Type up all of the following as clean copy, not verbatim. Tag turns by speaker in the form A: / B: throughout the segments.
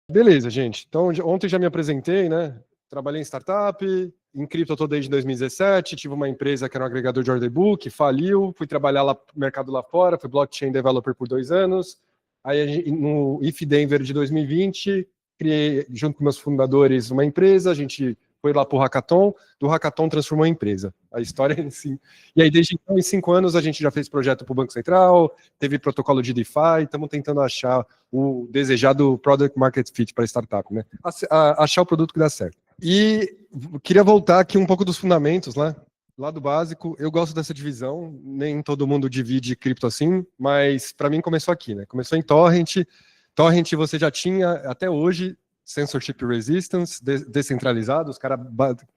A: Beleza, gente. Então, ontem já me apresentei, né? Trabalhei em startup, em cripto eu estou desde 2017, tive uma empresa que era um agregador de order book, faliu, fui trabalhar lá no mercado lá fora, fui blockchain developer por 2 anos. Aí, no IF Denver de 2020, criei, junto com meus fundadores, uma empresa, a gente foi lá para o Hackathon, do Hackathon transformou em empresa. A história é assim. E aí, desde então, em 5 anos, a gente já fez projeto para o Banco Central, teve protocolo de DeFi, estamos tentando achar o desejado product market fit para startup, né? Achar o produto que dá certo. E queria voltar aqui um pouco dos fundamentos, né? Lá do básico, eu gosto dessa divisão, nem todo mundo divide cripto assim, mas para mim começou aqui, né? Começou em Torrent. Torrent você já tinha, até hoje, censorship resistance, descentralizado, os caras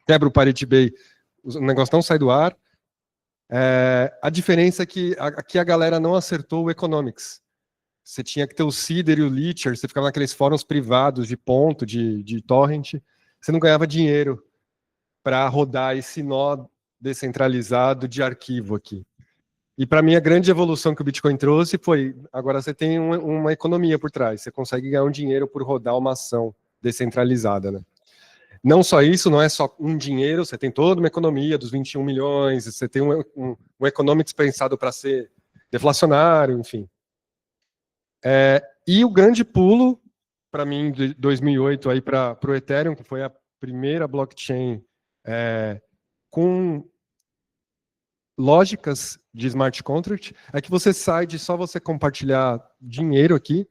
A: quebram o Pirate Bay, o negócio não sai do ar. A diferença é que aqui a galera não acertou o economics. Você tinha que ter o seeder e o leecher, você ficava naqueles fóruns privados de ponto, de torrent, você não ganhava dinheiro para rodar esse nó descentralizado de arquivo aqui. E para mim a grande evolução que o Bitcoin trouxe foi, agora você tem uma economia por trás, você consegue ganhar um dinheiro por rodar uma ação descentralizada, né? Não só isso, não é só um dinheiro, você tem toda uma economia dos 21 milhões, você tem um economics pensado para ser deflacionário, enfim. E o grande pulo, para mim, de 2008 aí para o Ethereum, que foi a primeira blockchain com lógicas de smart contract, é que você sai de só você compartilhar dinheiro aqui.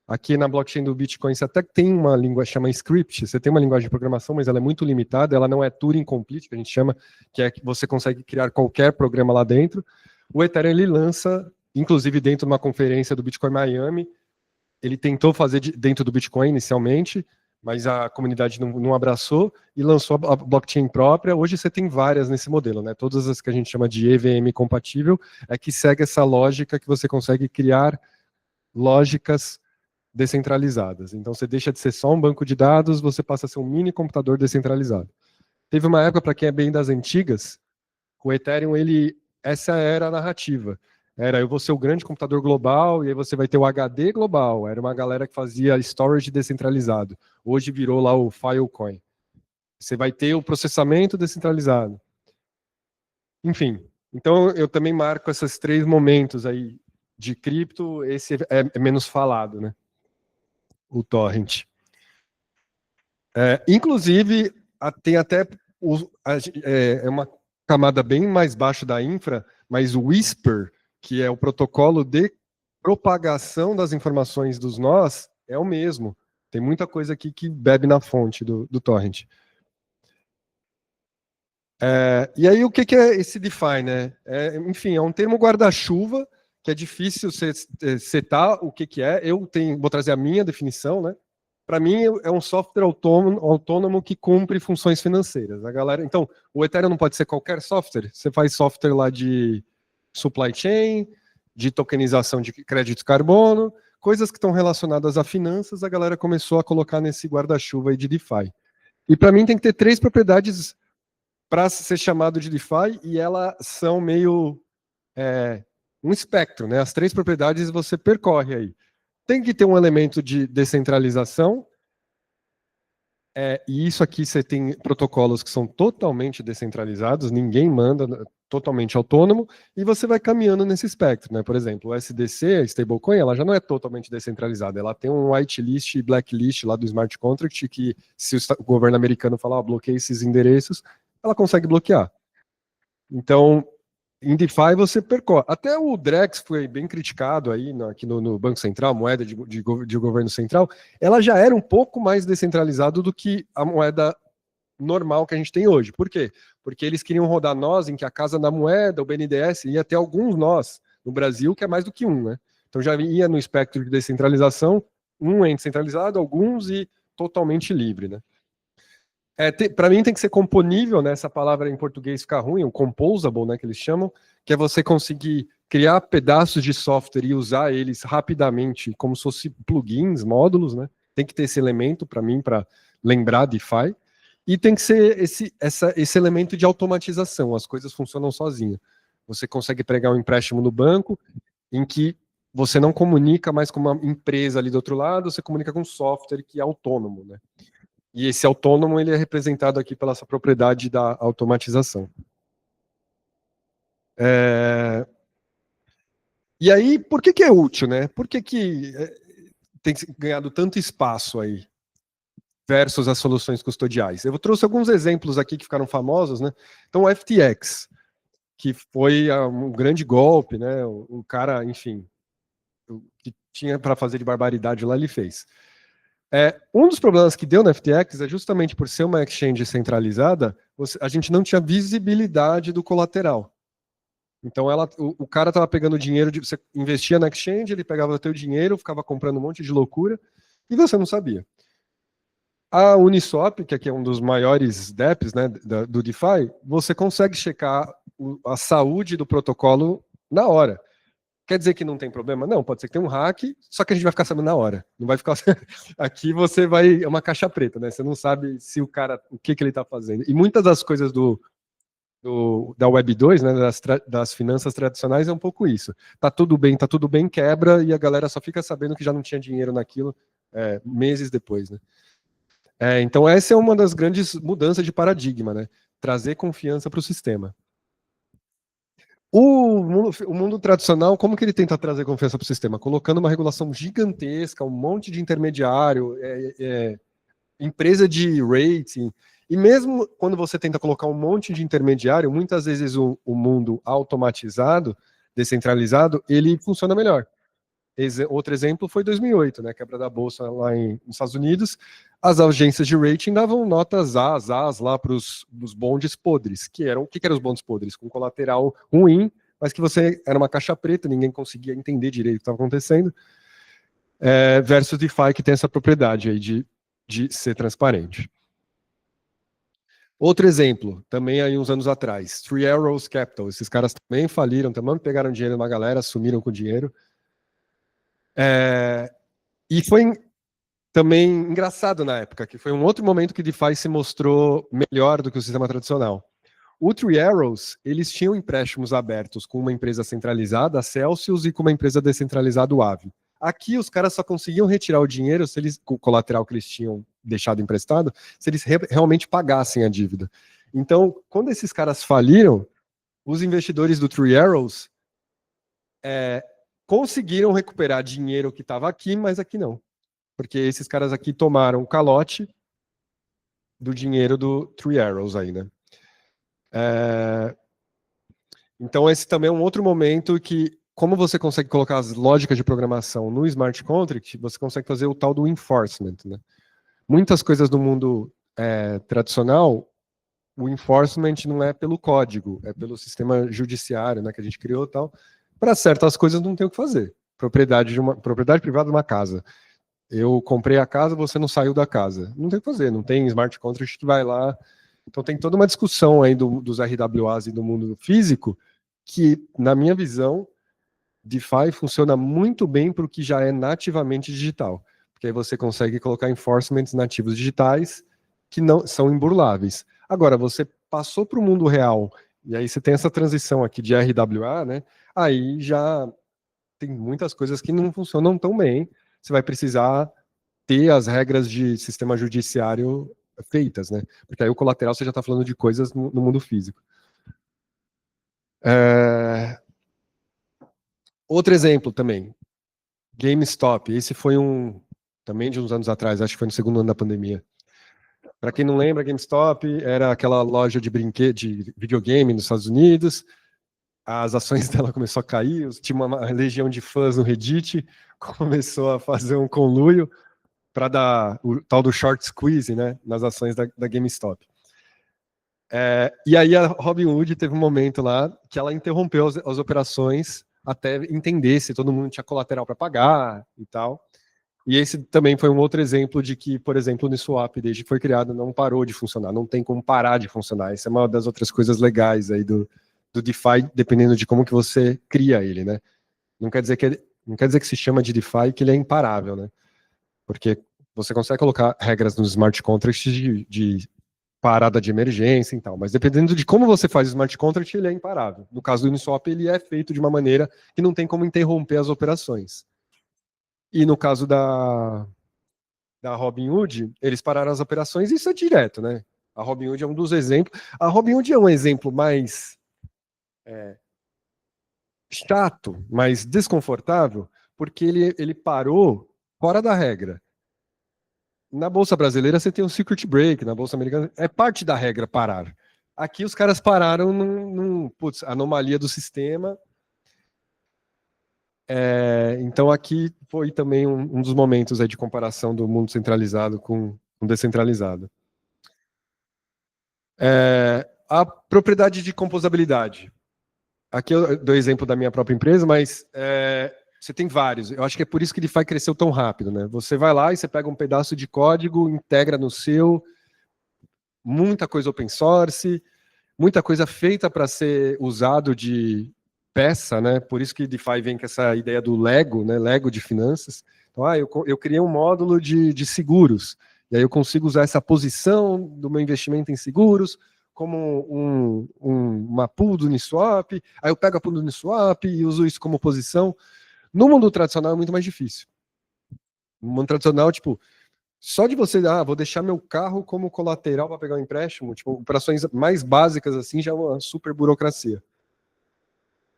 A: Aqui na blockchain do Bitcoin você até tem uma língua chama script, você tem uma linguagem de programação, mas ela é muito limitada, ela não é Turing complete, que a gente chama, que é que você consegue criar qualquer programa lá dentro. O Ethereum ele lança, inclusive dentro de uma conferência do Bitcoin Miami, ele tentou fazer dentro do Bitcoin inicialmente, mas a comunidade não abraçou e lançou a blockchain própria. Hoje você tem várias nesse modelo, né? Todas as que a gente chama de EVM compatível, é que segue essa lógica que você consegue criar lógicas descentralizadas. Então você deixa de ser só um banco de dados, você passa a ser um mini computador descentralizado. Teve uma época, para quem é bem das antigas, o Ethereum, essa era a narrativa. Era, eu vou ser o grande computador global, e aí você vai ter o HD global. Era uma galera que fazia storage descentralizado. Hoje virou lá o Filecoin. Você vai ter o processamento descentralizado. Enfim, então eu também marco esses 3 momentos aí de cripto, esse é menos falado, né? O torrent. Inclusive, tem até uma camada bem mais baixa da infra, mas o Whisper, que é o protocolo de propagação das informações dos nós, é o mesmo. Tem muita coisa aqui que bebe na fonte do torrent. E aí, o que é esse DeFi, né? Enfim, é um termo guarda-chuva, que é difícil setar o que é. Vou trazer a minha definição, né? Para mim, é um software autônomo que cumpre funções financeiras. Então, o Ethereum não pode ser qualquer software. Você faz software lá de supply chain, de tokenização de crédito carbono, coisas que estão relacionadas a finanças, a galera começou a colocar nesse guarda-chuva aí de DeFi. E para mim tem que ter 3 propriedades para ser chamado de DeFi, e elas são meio um espectro, né? As 3 propriedades você percorre aí. Tem que ter um elemento de descentralização, E isso aqui você tem protocolos que são totalmente descentralizados, ninguém manda, totalmente autônomo, e você vai caminhando nesse espectro, né? Por exemplo, o SDC, a stablecoin, ela já não é totalmente descentralizada, ela tem um whitelist e blacklist lá do smart contract que, se o governo americano falar, bloqueia esses endereços, ela consegue bloquear. Então, em DeFi você percorre. Até o Drex foi bem criticado aí aqui no Banco Central, moeda de governo central, ela já era um pouco mais descentralizada do que a moeda normal que a gente tem hoje. Por quê? Porque eles queriam rodar nós em que a Casa da Moeda, o BNDES, ia ter alguns nós no Brasil, que é mais do que um, né? Então já ia no espectro de descentralização, um é descentralizado, alguns e totalmente livre, né? Para mim tem que ser componível, né? Essa palavra em português fica ruim, o composable, né, que eles chamam, que é você conseguir criar pedaços de software e usar eles rapidamente, como se fossem plugins, módulos, né? Tem que ter esse elemento para mim, para lembrar DeFi. E tem que ser esse elemento de automatização, as coisas funcionam sozinhas. Você consegue pegar um empréstimo no banco em que você não comunica mais com uma empresa ali do outro lado, você comunica com um software que é autônomo, né? E esse autônomo ele é representado aqui pela essa propriedade da automatização. E aí, por que é útil, né? Por que tem ganhado tanto espaço aí versus as soluções custodiais? Eu trouxe alguns exemplos aqui que ficaram famosos, né? Então, o FTX, que foi um grande golpe, né? O cara, enfim, o que tinha para fazer de barbaridade lá, ele fez. Um dos problemas que deu na FTX é justamente por ser uma exchange centralizada, a gente não tinha visibilidade do colateral. Então o cara estava pegando dinheiro, você investia na exchange, ele pegava o teu dinheiro, ficava comprando um monte de loucura, e você não sabia. A Uniswap, que aqui é um dos maiores DEPs, né, do DeFi, você consegue checar a saúde do protocolo na hora. Quer dizer que não tem problema? Não, pode ser que tenha um hack, só que a gente vai ficar sabendo na hora. Não vai ficar. Aqui você vai. É uma caixa preta, né? Você não sabe se o cara. O que ele está fazendo. E muitas das coisas da Web 2, né? Das finanças tradicionais, é um pouco isso. Tá tudo bem, quebra, e a galera só fica sabendo que já não tinha dinheiro naquilo meses depois, né? Então, essa é uma das grandes mudanças de paradigma, né? Trazer confiança para o sistema. O mundo tradicional, como que ele tenta trazer confiança para o sistema? Colocando uma regulação gigantesca, um monte de intermediário, empresa de rating. E mesmo quando você tenta colocar um monte de intermediário, muitas vezes o mundo automatizado, descentralizado, ele funciona melhor. Outro exemplo foi 2008, né, quebra da bolsa lá nos Estados Unidos. As agências de rating davam notas As lá para os bondes podres, que eram, o que eram os bondes podres? Com colateral ruim, mas que você era uma caixa preta, ninguém conseguia entender direito o que estava acontecendo, versus DeFi, que tem essa propriedade aí de ser transparente. Outro exemplo, também aí uns anos atrás, Three Arrows Capital, esses caras também faliram, também pegaram dinheiro de uma galera, sumiram com o dinheiro. E foi também engraçado na época, que foi um outro momento que DeFi se mostrou melhor do que o sistema tradicional. O Three Arrows, eles tinham empréstimos abertos com uma empresa centralizada, a Celsius, e com uma empresa descentralizada, o Aave. Aqui os caras só conseguiam retirar o dinheiro, se eles, com o colateral que eles tinham deixado emprestado, se eles realmente pagassem a dívida. Então, quando esses caras faliram, os investidores do Three Arrows conseguiram recuperar dinheiro que estava aqui, mas aqui não. Porque esses caras aqui tomaram o calote do dinheiro do Three Arrows aí, né? Então esse também é um outro momento que, como você consegue colocar as lógicas de programação no smart contract, você consegue fazer o tal do enforcement, né? Muitas coisas do mundo tradicional, o enforcement não é pelo código, é pelo sistema judiciário, né, que a gente criou e tal. Para certas coisas não tem o que fazer. Propriedade privada de uma casa. Eu comprei a casa, você não saiu da casa. Não tem o que fazer, não tem smart contract que vai lá. Então tem toda uma discussão aí dos RWAs e do mundo físico que, na minha visão, DeFi funciona muito bem para o que já é nativamente digital. Porque aí você consegue colocar enforcements nativos digitais que não são imburláveis. Agora, você passou para o mundo real, e aí você tem essa transição aqui de RWA, né? Aí já tem muitas coisas que não funcionam tão bem. Você vai precisar ter as regras de sistema judiciário feitas, né? Porque aí o colateral você já está falando de coisas no mundo físico. Outro exemplo também, GameStop. Esse foi também de uns anos atrás, acho que foi no segundo ano da pandemia. Para quem não lembra, GameStop era aquela loja de brinquedo, de videogame nos Estados Unidos. As ações dela começou a cair, tinha uma legião de fãs no Reddit, começou a fazer um conluio para dar o tal do short squeeze, né, nas ações da GameStop. E aí a Robinhood teve um momento lá que ela interrompeu as operações até entender se todo mundo tinha colateral para pagar e tal. E esse também foi um outro exemplo de que, por exemplo, o Uniswap, desde que foi criado, não parou de funcionar, não tem como parar de funcionar. Essa é uma das outras coisas legais aí do DeFi, dependendo de como que você cria ele, né? Não quer dizer que se chama de DeFi que ele é imparável, né? Porque você consegue colocar regras nos smart contracts de parada de emergência e tal, mas dependendo de como você faz o smart contract, ele é imparável. No caso do Uniswap, ele é feito de uma maneira que não tem como interromper as operações. E no caso da Robinhood, eles pararam as operações e isso é direto, né? A Robinhood é um dos exemplos. A Robinhood é um exemplo mais chato, mais desconfortável, porque ele parou fora da regra. Na Bolsa Brasileira você tem um circuit break, na Bolsa Americana é parte da regra parar. Aqui os caras pararam num anomalia do sistema. Então aqui foi também um dos momentos aí de comparação do mundo centralizado com descentralizado. A propriedade de composabilidade. Aqui eu dou exemplo da minha própria empresa, mas você tem vários. Eu acho que é por isso que o DeFi cresceu tão rápido, né? Você vai lá e você pega um pedaço de código, integra no seu, muita coisa open source, muita coisa feita para ser usado de peça, né? Por isso que DeFi vem com essa ideia do Lego, né? Lego de finanças. Então, eu criei um módulo de seguros, e aí eu consigo usar essa posição do meu investimento em seguros como uma pool do Uniswap, aí eu pego a pool do Uniswap e uso isso como posição. No mundo tradicional é muito mais difícil. No mundo tradicional, tipo, só de você, vou deixar meu carro como colateral para pegar um empréstimo, tipo, operações mais básicas assim já é uma super burocracia.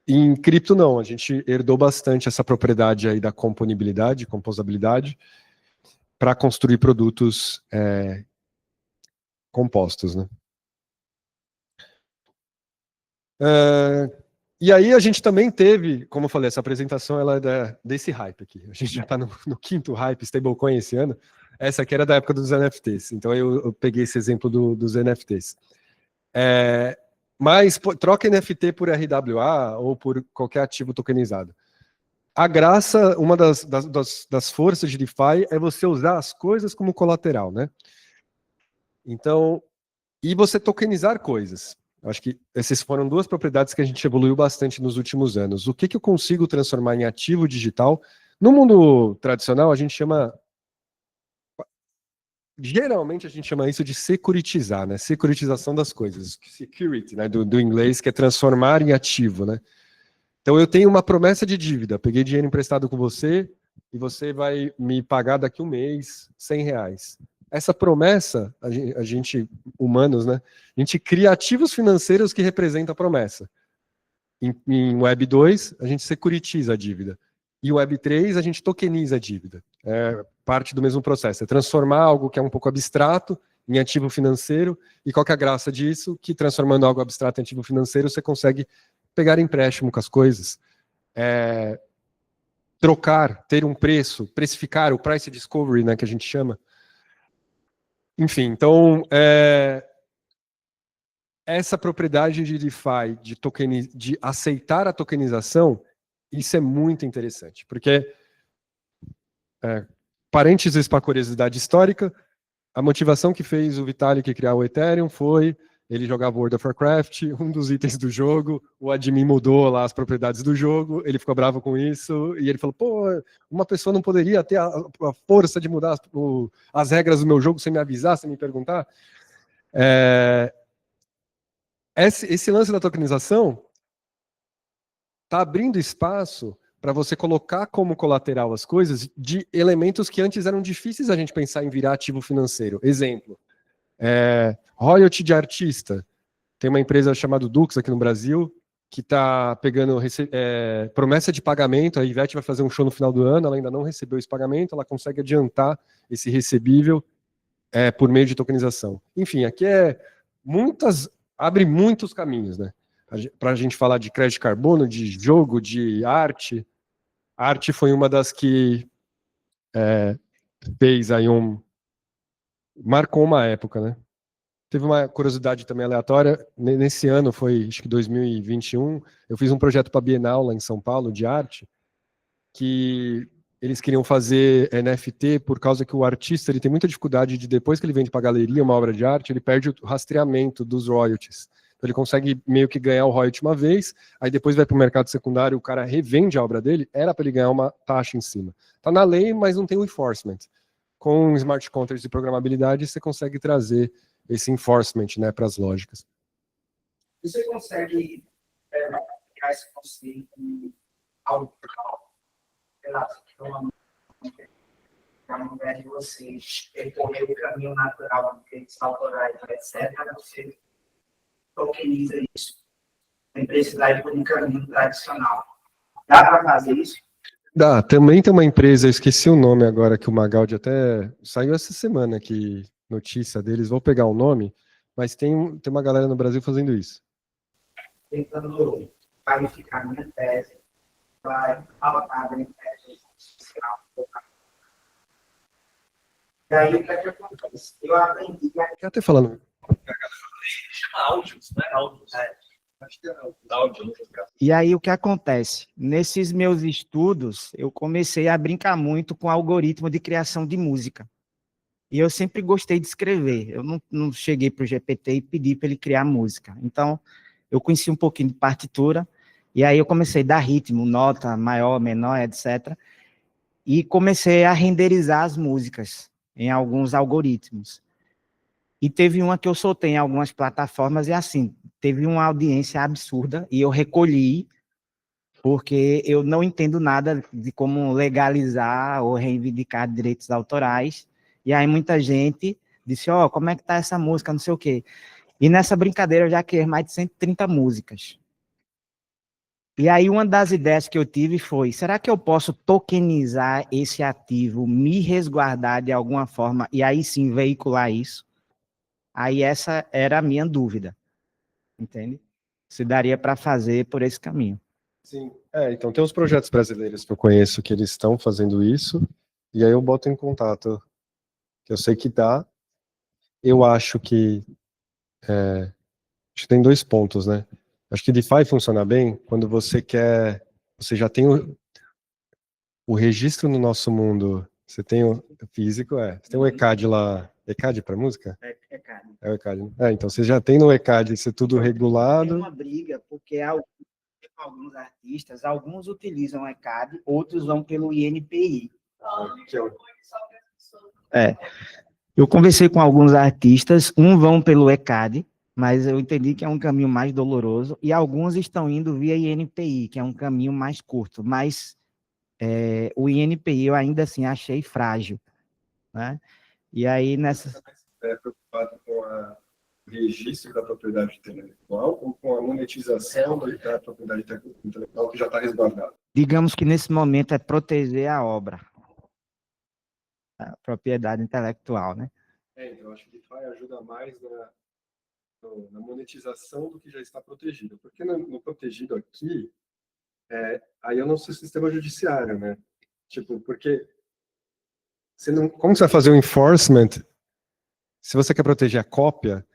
A: Em cripto não, a gente herdou bastante essa propriedade aí da composabilidade, para construir produtos compostos, né? E aí a gente também teve, como eu falei, essa apresentação ela é desse hype aqui. A gente já está no quinto hype stablecoin esse ano. Essa aqui era da época dos NFTs, então eu peguei esse exemplo dos NFTs. Mas troca NFT por RWA ou por qualquer ativo tokenizado. A graça, uma das forças de DeFi é você usar as coisas como colateral, né? Então, e você tokenizar coisas. Acho que essas foram duas propriedades que a gente evoluiu bastante nos últimos anos. O que eu consigo transformar em ativo digital? No mundo tradicional, a gente chama... Geralmente a gente chama isso de securitizar, né? Securitização das coisas. Security, né? Do inglês, que é transformar em ativo, né? Então eu tenho uma promessa de dívida. Peguei dinheiro emprestado com você e você vai me pagar daqui um mês R$100. Essa promessa, a gente, humanos, né? A gente cria ativos financeiros que representam a promessa. Em Web 2, a gente securitiza a dívida. E Web 3, a gente tokeniza a dívida. É parte do mesmo processo. É transformar algo que é um pouco abstrato em ativo financeiro. E qual que é a graça disso? Que transformando algo abstrato em ativo financeiro, você consegue pegar empréstimo com as coisas, trocar, ter um preço, precificar, o price discovery, né, que a gente chama. Enfim, então, essa propriedade de DeFi, de aceitar a tokenização, isso é muito interessante, porque, parênteses para a curiosidade histórica, a motivação que fez o Vitalik criar o Ethereum foi ele jogava World of Warcraft, um dos itens do jogo, o admin mudou lá as propriedades do jogo, ele ficou bravo com isso, e ele falou, pô, uma pessoa não poderia ter a força de mudar as regras do meu jogo sem me avisar, sem me perguntar? Esse lance da tokenização está abrindo espaço para você colocar como colateral as coisas de elementos que antes eram difíceis a gente pensar em virar ativo financeiro. Exemplo, Royalty de artista. Tem uma empresa chamada Dux aqui no Brasil, que está pegando promessa de pagamento. A Ivete vai fazer um show no final do ano, ela ainda não recebeu esse pagamento, ela consegue adiantar esse recebível por meio de tokenização. Enfim, aqui abre muitos caminhos, né? Para a gente falar de crédito de carbono, de jogo, de arte. A arte foi uma das que fez aí marcou uma época, né? Teve uma curiosidade também aleatória. Nesse ano, foi acho que 2021, eu fiz um projeto para a Bienal lá em São Paulo, de arte, que eles queriam fazer NFT por causa que o artista ele tem muita dificuldade de, depois que ele vende para a galeria uma obra de arte, ele perde o rastreamento dos royalties. Então ele consegue meio que ganhar o royalty uma vez, aí depois vai para o mercado secundário, o cara revende a obra dele, era para ele ganhar uma taxa em cima. Está na lei, mas não tem o enforcement. Com smart contracts de programabilidade, você consegue trazer esse enforcement, né, para as lógicas.
B: Você consegue aplicar esse conceito ao invés de você percorrer o caminho natural do que autorais, etc., você tokeniza isso, sem precisar ir por um caminho tradicional. Dá para fazer isso?
A: Dá. Também tem uma empresa, eu esqueci o nome agora, que o Magaldi até saiu essa semana aqui, notícia deles, vou pegar o nome, mas tem uma galera no Brasil fazendo isso.
B: Tentando qualificar minha tese, vai alocar a minha tese social. Daí o que é que acontece? Eu aprendi.
A: Quer até falando.
B: Chama áudios, né? Áudios. Acho que é áudio.
C: E aí o que acontece? Nesses meus estudos, eu comecei a brincar muito com o algoritmo de criação de música. E eu sempre gostei de escrever. Eu não cheguei para o GPT e pedi para ele criar música. Então, eu conheci um pouquinho de partitura, e aí eu comecei a dar ritmo, nota maior, menor, etc. E comecei a renderizar as músicas em alguns algoritmos. E teve uma que eu soltei em algumas plataformas, e assim, teve uma audiência absurda, e eu recolhi, porque eu não entendo nada de como legalizar ou reivindicar direitos autorais. E aí muita gente disse, como é que tá essa música, não sei o quê. E nessa brincadeira eu já criei mais de 130 músicas. E aí uma das ideias que eu tive foi, será que eu posso tokenizar esse ativo, me resguardar de alguma forma, e aí sim veicular isso? Aí essa era a minha dúvida, entende? Se daria para fazer por esse caminho.
A: Sim, então tem uns projetos brasileiros que eu conheço que eles estão fazendo isso, e aí eu boto em contato, que eu sei que dá. Eu acho que tem dois pontos, né? Acho que DeFi funciona bem quando você já tem o registro no nosso mundo, você tem o físico, você tem o ECAD lá, ECAD para música?
C: ECAD.
A: É o ECAD, né? Então você já tem no ECAD isso é tudo regulado.
C: Tem uma briga, porque alguns artistas, alguns utilizam o ECAD, outros vão pelo INPI. Eu conversei com alguns artistas, vão pelo ECAD, mas eu entendi que é um caminho mais doloroso, e alguns estão indo via INPI, que é um caminho mais curto, mas o INPI eu ainda assim achei frágil, né? E aí nessa...
A: Você está preocupado com o registro da propriedade intelectual ou com a monetização da propriedade intelectual que já está resguardada?
C: Digamos que nesse momento é proteger a obra, a propriedade intelectual, né?
A: Então eu acho que DeFi ajuda mais na monetização do que já está protegido. Porque no protegido aqui, aí eu não sou sistema judiciário, né? Tipo, porque como você vai fazer o enforcement se você quer proteger a cópia?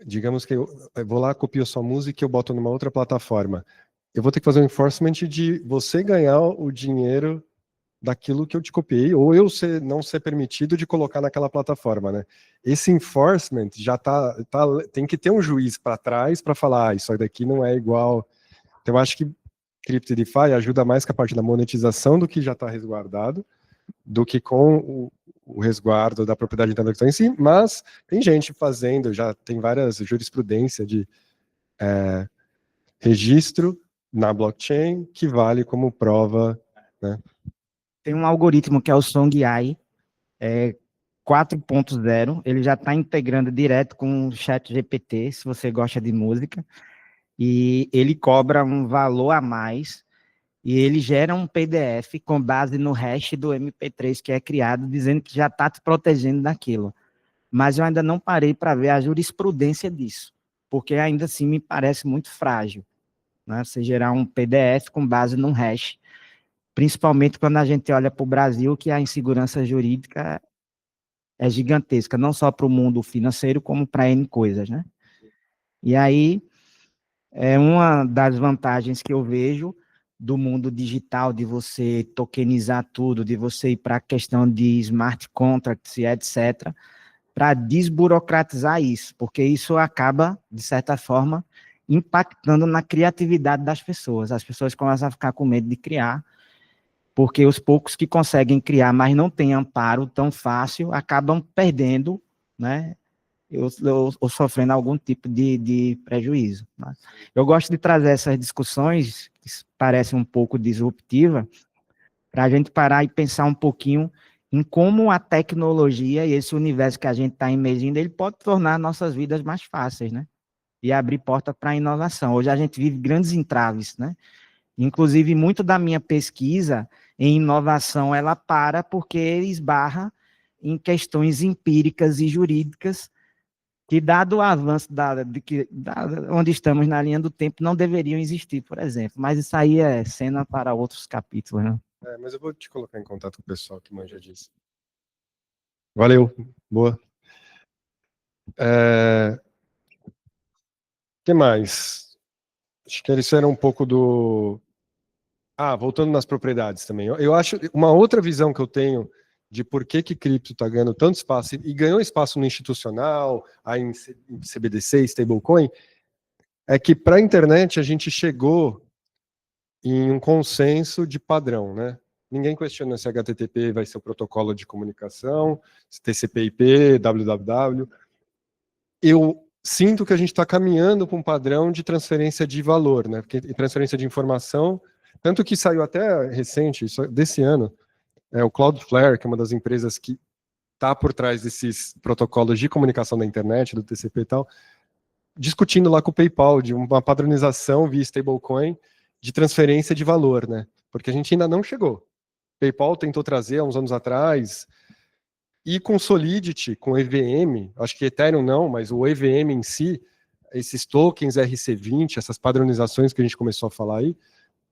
A: Digamos que eu vou lá, copio sua música e eu boto numa outra plataforma. Eu vou ter que fazer um enforcement de você ganhar o dinheiro daquilo que eu te copiei, ou não ser permitido de colocar naquela plataforma, né? Esse enforcement já tem que ter um juiz para trás para falar, isso daqui não é igual. Então, eu acho que Crypto e DeFi ajuda mais com a parte da monetização do que já está resguardado, do que com o resguardo da propriedade intelectual em si, mas tem gente fazendo, já tem várias jurisprudências de registro na blockchain que vale como prova, né?
C: Tem um algoritmo que é o Song AI, 4.0, ele já está integrando direto com o ChatGPT, se você gosta de música, e ele cobra um valor a mais, e ele gera um PDF com base no hash do MP3 que é criado, dizendo que já está te protegendo daquilo. Mas eu ainda não parei para ver a jurisprudência disso, porque ainda assim me parece muito frágil, né? Você gerar um PDF com base num hash, principalmente quando a gente olha para o Brasil, que a insegurança jurídica é gigantesca, não só para o mundo financeiro, como para N coisas, né? E aí, é uma das vantagens que eu vejo do mundo digital, de você tokenizar tudo, de você ir para a questão de smart contracts e etc., para desburocratizar isso, porque isso acaba, de certa forma, impactando na criatividade das pessoas. As pessoas começam a ficar com medo de criar, porque os poucos que conseguem criar, mas não têm amparo tão fácil, acabam perdendo, né, ou sofrendo algum tipo de prejuízo. Né? Eu gosto de trazer essas discussões, que parecem um pouco disruptivas, para a gente parar e pensar um pouquinho em como a tecnologia e esse universo que a gente está imergindo, ele pode tornar nossas vidas mais fáceis, né? E abrir porta para a inovação. Hoje a gente vive grandes entraves, né? Inclusive, muito da minha pesquisa em inovação, ela para porque esbarra em questões empíricas e jurídicas que, dado o avanço onde estamos na linha do tempo, não deveriam existir, por exemplo. Mas isso aí é cena para outros capítulos, né?
A: Mas eu vou te colocar em contato com o pessoal que manja disso. Valeu, boa. Que mais? Acho que isso era um pouco do... voltando nas propriedades também. Eu acho uma outra visão que eu tenho de por que cripto está ganhando tanto espaço e ganhou espaço no institucional, aí em CBDC, stablecoin, é que para a internet a gente chegou em um consenso de padrão, né? Ninguém questiona se HTTP vai ser o protocolo de comunicação, se TCP/IP, www. Eu sinto que a gente está caminhando para um padrão de transferência de valor, né? Porque transferência de informação, tanto que saiu até recente, isso desse ano, o Cloudflare, que é uma das empresas que está por trás desses protocolos de comunicação da internet, do TCP e tal, discutindo lá com o PayPal de uma padronização via stablecoin de transferência de valor, né? Porque a gente ainda não chegou. PayPal tentou trazer há uns anos atrás, e com Solidity, com EVM, acho que Ethereum não, mas o EVM em si, esses tokens RC20, essas padronizações que a gente começou a falar aí,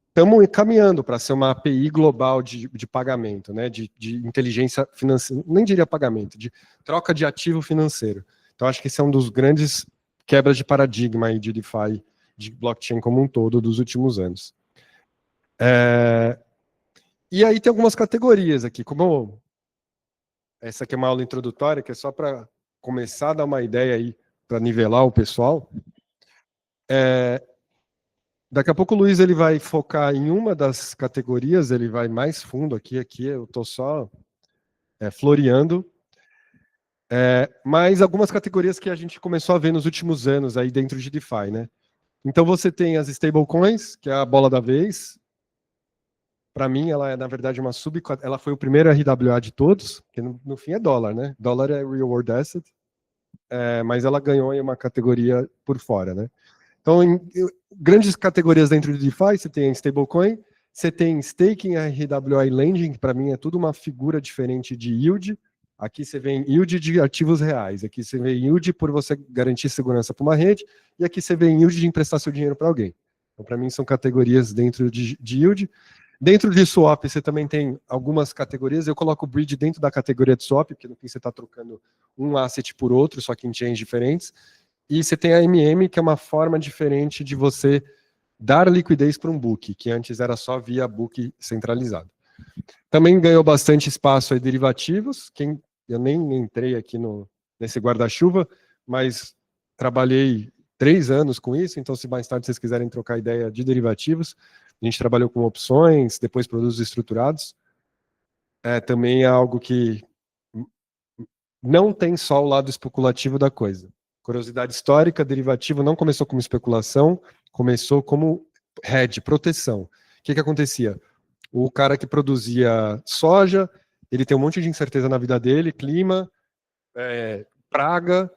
A: estamos caminhando para ser uma API global de pagamento, né? De inteligência financeira, nem diria pagamento, de troca de ativo financeiro. Então, acho que esse é um dos grandes quebras de paradigma aí de DeFi, de blockchain como um todo, dos últimos anos. E aí tem algumas categorias aqui, como essa aqui é uma aula introdutória, que é só para começar a dar uma ideia aí, para nivelar o pessoal. Daqui a pouco o Luiz ele vai focar em uma das categorias, ele vai mais fundo aqui eu estou só floreando. Mas algumas categorias que a gente começou a ver nos últimos anos aí dentro de DeFi, né? Então você tem as stablecoins, que é a bola da vez. Para mim, ela é, na verdade, ela foi o primeiro RWA de todos, que no fim é dólar, né? Dólar é real world asset, mas ela ganhou em uma categoria por fora, né? Então, grandes categorias dentro do DeFi, você tem stablecoin, você tem staking, RWA e lending, que para mim é tudo uma figura diferente de yield. Aqui você vê yield de ativos reais, aqui você vê yield por você garantir segurança para uma rede, e aqui você vê yield de emprestar seu dinheiro para alguém. Então, para mim, são categorias dentro de yield. Dentro de swap, você também tem algumas categorias. Eu coloco o bridge dentro da categoria de swap, porque no fim você está trocando um asset por outro, só que em chains diferentes. E você tem a MM, que é uma forma diferente de você dar liquidez para um book, que antes era só via book centralizado. Também ganhou bastante espaço aí derivativos. Eu nem entrei aqui nesse guarda-chuva, mas trabalhei 3 anos com isso, então se mais tarde vocês quiserem trocar ideia de derivativos, a gente trabalhou com opções, depois produtos estruturados. Também é algo que não tem só o lado especulativo da coisa. Curiosidade histórica, derivativo não começou como especulação, começou como hedge, proteção. O que acontecia? O cara que produzia soja, ele tem um monte de incerteza na vida dele, clima, praga.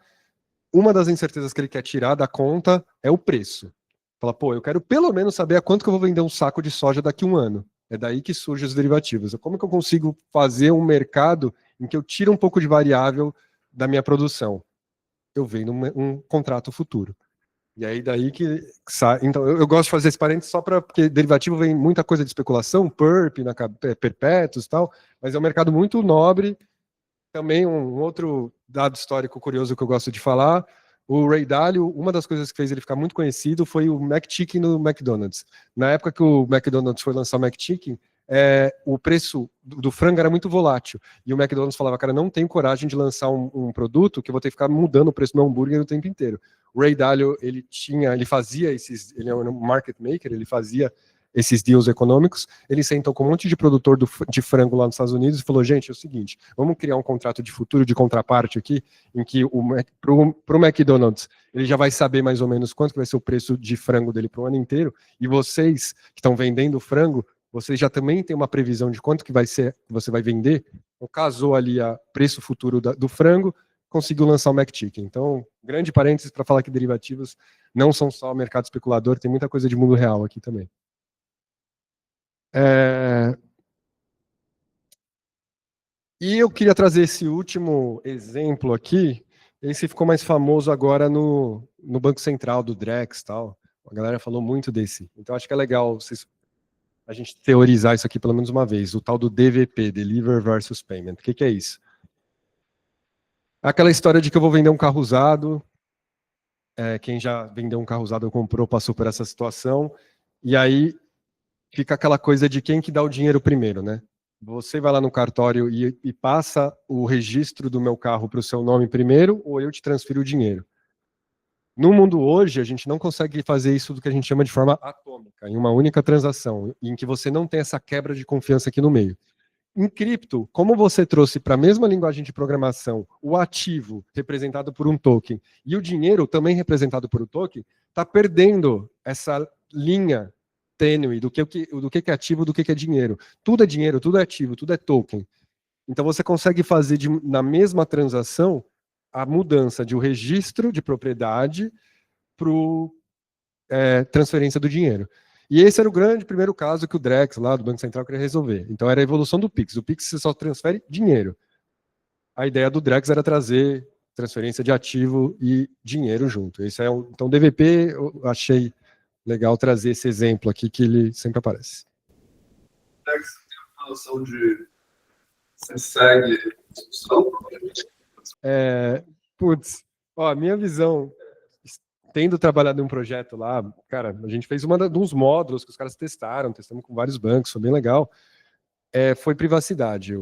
A: Uma das incertezas que ele quer tirar da conta é o preço. Fala, pô, eu quero pelo menos saber a quanto que eu vou vender um saco de soja daqui a um ano. É daí que surgem os derivativos. Como que eu consigo fazer um mercado em que eu tiro um pouco de variável da minha produção? Eu vendo um contrato futuro. E aí daí que sai. Então, eu gosto de fazer esse parênteses só porque derivativo vem muita coisa de especulação, perp, perpétuos e tal, mas é um mercado muito nobre. Também um outro dado histórico curioso que eu gosto de falar, o Ray Dalio, uma das coisas que fez ele ficar muito conhecido foi o McChicken no McDonald's. Na época que o McDonald's foi lançar o McChicken, o preço do frango era muito volátil. E o McDonald's falava, cara, não tenho coragem de lançar um produto que eu vou ter que ficar mudando o preço do meu hambúrguer o tempo inteiro. O Ray Dalio, ele é um market maker, ele fazia esses deals econômicos, ele sentou com um monte de produtor de frango lá nos Estados Unidos e falou, gente, é o seguinte, vamos criar um contrato de futuro, de contraparte aqui, em que para o McDonald's, ele já vai saber mais ou menos quanto que vai ser o preço de frango dele para o ano inteiro, e vocês que estão vendendo frango, vocês já também têm uma previsão de quanto que vai ser, que você vai vender, então casou ali a preço futuro do frango, conseguiu lançar o McChicken. Então, grande parênteses para falar que derivativos não são só mercado especulador, tem muita coisa de mundo real aqui também. E eu queria trazer esse último exemplo aqui, esse ficou mais famoso agora no Banco Central, do Drex e tal, a galera falou muito desse, então acho que é legal a gente teorizar isso aqui pelo menos uma vez, o tal do DVP, Deliver versus Payment. O que é isso? Aquela história de que eu vou vender um carro usado, quem já vendeu um carro usado ou comprou passou por essa situação, e aí fica aquela coisa de quem que dá o dinheiro primeiro, né? Você vai lá no cartório e passa o registro do meu carro para o seu nome primeiro, ou eu te transfiro o dinheiro. No mundo hoje, a gente não consegue fazer isso do que a gente chama de forma atômica, em uma única transação, em que você não tem essa quebra de confiança aqui no meio. Em cripto, como você trouxe para a mesma linguagem de programação o ativo representado por um token e o dinheiro também representado por um token, está perdendo essa linha tênue do que é ativo, do que é dinheiro. Tudo é ativo, tudo é token. Então você consegue fazer na mesma transação a mudança de um registro de propriedade para transferência do dinheiro. E esse era o grande primeiro caso que o Drex, lá do Banco Central, queria resolver. Então era a evolução do Pix. O Pix você só transfere dinheiro. A ideia do Drex era trazer transferência de ativo e dinheiro junto. Então DVP, eu achei legal trazer esse exemplo aqui, que ele sempre aparece.
D: Drex tem uma noção de você segue discussão?
A: A minha visão, tendo trabalhado em um projeto lá, cara, a gente fez uns módulos que os caras testamos com vários bancos, foi bem legal, foi privacidade,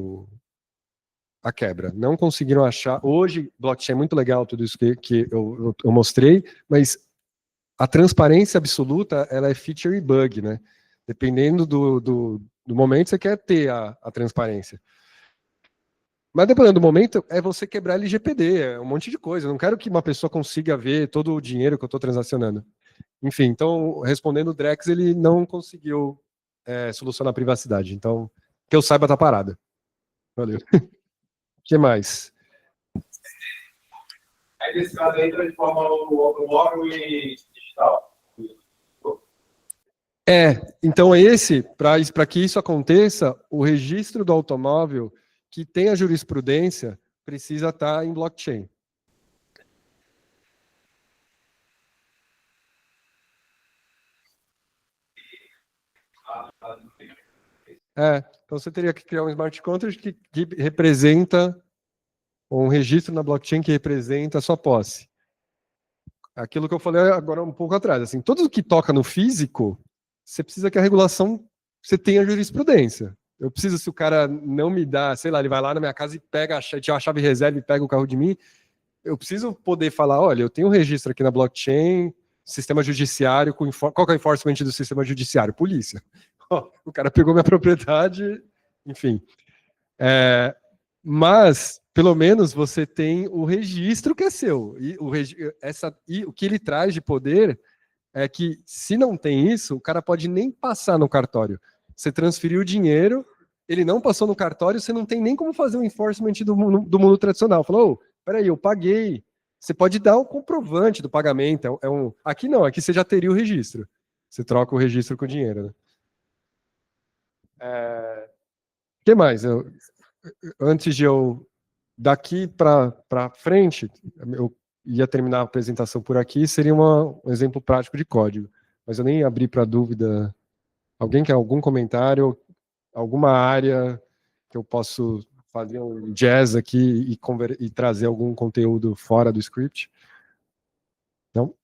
A: a quebra. Não conseguiram achar, hoje, blockchain é muito legal, tudo isso que eu mostrei, mas a transparência absoluta, ela é feature e bug, né? Dependendo do momento, você quer ter a transparência. Mas dependendo do momento, é você quebrar LGPD, é um monte de coisa. Eu não quero que uma pessoa consiga ver todo o dinheiro que eu estou transacionando. Enfim, então, respondendo o Drex, ele não conseguiu solucionar a privacidade. Então, que eu saiba, tá parada. Valeu. O que mais?
D: Aí, nesse caso, aí, transforma o automóvel em digital.
A: Então para que isso aconteça, o registro do automóvel que tem a jurisprudência precisa estar em blockchain. Então você teria que criar um smart contract que representa um registro na blockchain que representa a sua posse. Aquilo que eu falei agora um pouco atrás, assim, tudo que toca no físico, você precisa que a regulação, você tenha jurisprudência. Eu preciso, se o cara não me dá, sei lá, ele vai lá na minha casa e pega a chave reserva e pega o carro de mim, eu preciso poder falar, olha, eu tenho um registro aqui na blockchain, sistema judiciário, qual que é o enforcement do sistema judiciário? Polícia. O cara pegou minha propriedade, enfim. Mas, pelo menos, você tem o registro que é seu. E o que ele traz de poder é que, se não tem isso, o cara pode nem passar no cartório. Você transferiu o dinheiro, ele não passou no cartório, você não tem nem como fazer um enforcement do mundo tradicional. Falou, peraí, eu paguei. Você pode dar o comprovante do pagamento. Aqui não, aqui você já teria o registro. Você troca o registro com o dinheiro. Né? O que mais? Antes de eu daqui para frente, eu ia terminar a apresentação por aqui, seria um exemplo prático de código. Mas eu nem abri para dúvida. Alguém quer algum comentário? Alguma área que eu posso fazer um jazz aqui e trazer algum conteúdo fora do script? Não?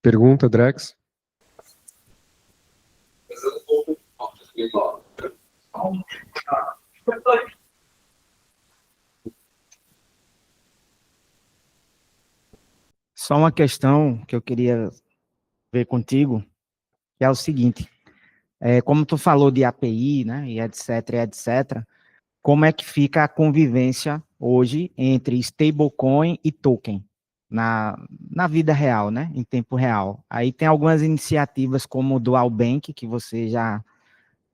A: Pergunta, Drex?
C: Só uma questão que eu queria ver contigo, que é o seguinte, como tu falou de API, né, e etc, como é que fica a convivência hoje entre stablecoin e token na vida real, né, em tempo real? Aí tem algumas iniciativas como o Dual Bank, que você já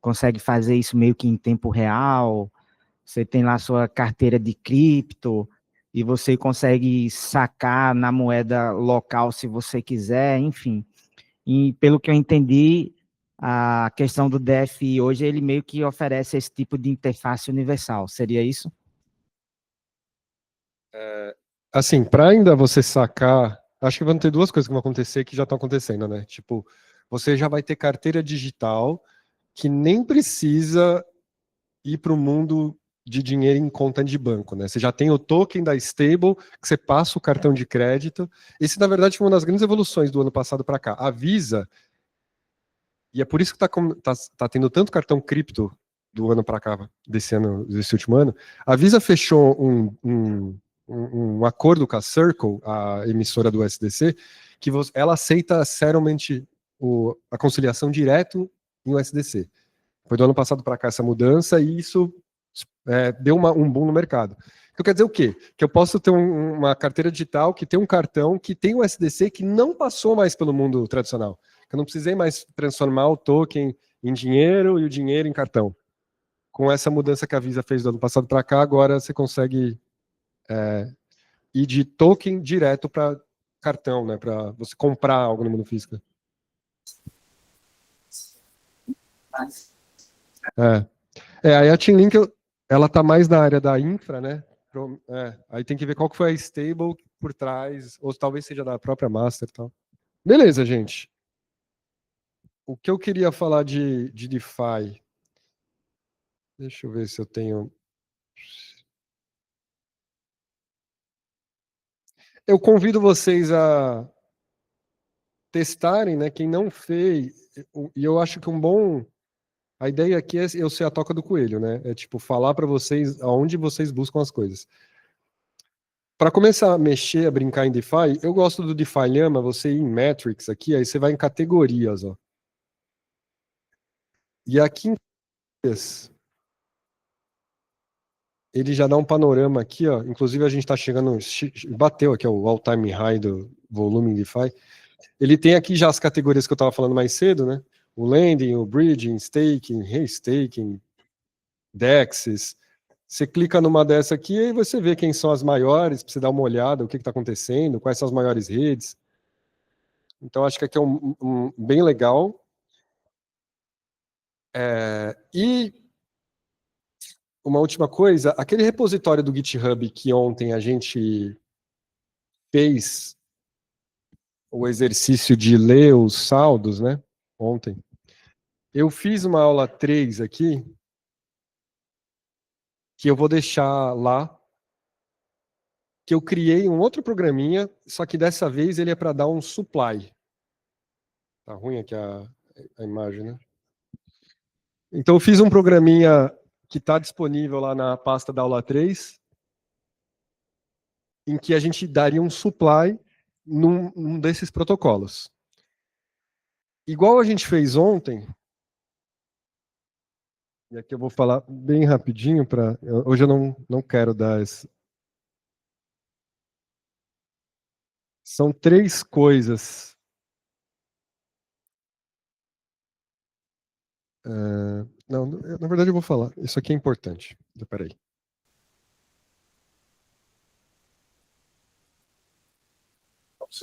C: consegue fazer isso meio que em tempo real, você tem lá sua carteira de cripto, e você consegue sacar na moeda local se você quiser, enfim. E pelo que eu entendi, a questão do DeFi hoje, ele meio que oferece esse tipo de interface universal. Seria isso?
A: Assim, para ainda você sacar, acho que vão ter duas coisas que vão acontecer que já estão acontecendo, né? Tipo, você já vai ter carteira digital que nem precisa ir para o mundo de dinheiro em conta de banco, né? Você já tem o token da stable, que você passa o cartão de crédito. Esse, na verdade, foi uma das grandes evoluções do ano passado para cá. A Visa, e é por isso que tá tendo tanto cartão cripto do ano para cá, desse último ano, a Visa fechou um acordo com a Circle, a emissora do USDC, que ela aceita settlement, a conciliação direto em USDC. Foi do ano passado para cá essa mudança e isso deu um boom no mercado. Então quer dizer o quê? Que eu posso ter uma carteira digital que tem um cartão que tem o SDC que não passou mais pelo mundo tradicional. Que eu não precisei mais transformar o token em dinheiro e o dinheiro em cartão. Com essa mudança que a Visa fez do ano passado para cá, agora você consegue ir de token direto para cartão, né? Para você comprar algo no mundo físico. Aí a Chainlink, ela tá mais na área da infra, né? Aí tem que ver qual que foi a stable por trás, ou talvez seja da própria master e tal. Beleza, gente. O que eu queria falar de DeFi, deixa eu ver se eu tenho. Eu convido vocês a testarem, né? Quem não fez, e eu acho que a ideia aqui é eu ser a toca do coelho, né? É tipo falar para vocês aonde vocês buscam as coisas. Para começar a mexer, a brincar em DeFi, eu gosto do DeFi Llama, você ir em Metrics aqui, aí você vai em categorias, ó. E aqui em ele já dá um panorama aqui, ó. Inclusive a gente está chegando, bateu aqui ó, o all-time high do volume em DeFi. Ele tem aqui já as categorias que eu estava falando mais cedo, né? O lending, o bridging, staking, restaking, dexes. Você clica numa dessa aqui e você vê quem são as maiores, para você dar uma olhada, o que está acontecendo, quais são as maiores redes. Então, acho que aqui é bem legal. E uma última coisa, aquele repositório do GitHub que ontem a gente fez o exercício de ler os saldos, né? Ontem. Eu fiz uma aula 3 aqui, que eu vou deixar lá, que eu criei um outro programinha, só que dessa vez ele é para dar um supply. Tá ruim aqui a imagem, né? Então eu fiz um programinha que está disponível lá na pasta da aula 3, em que a gente daria um supply num desses protocolos. Igual a gente fez ontem, e aqui eu vou falar bem rapidinho, hoje eu não quero dar esse. São três coisas. Não, na verdade eu vou falar. Isso aqui é importante. Espera aí. É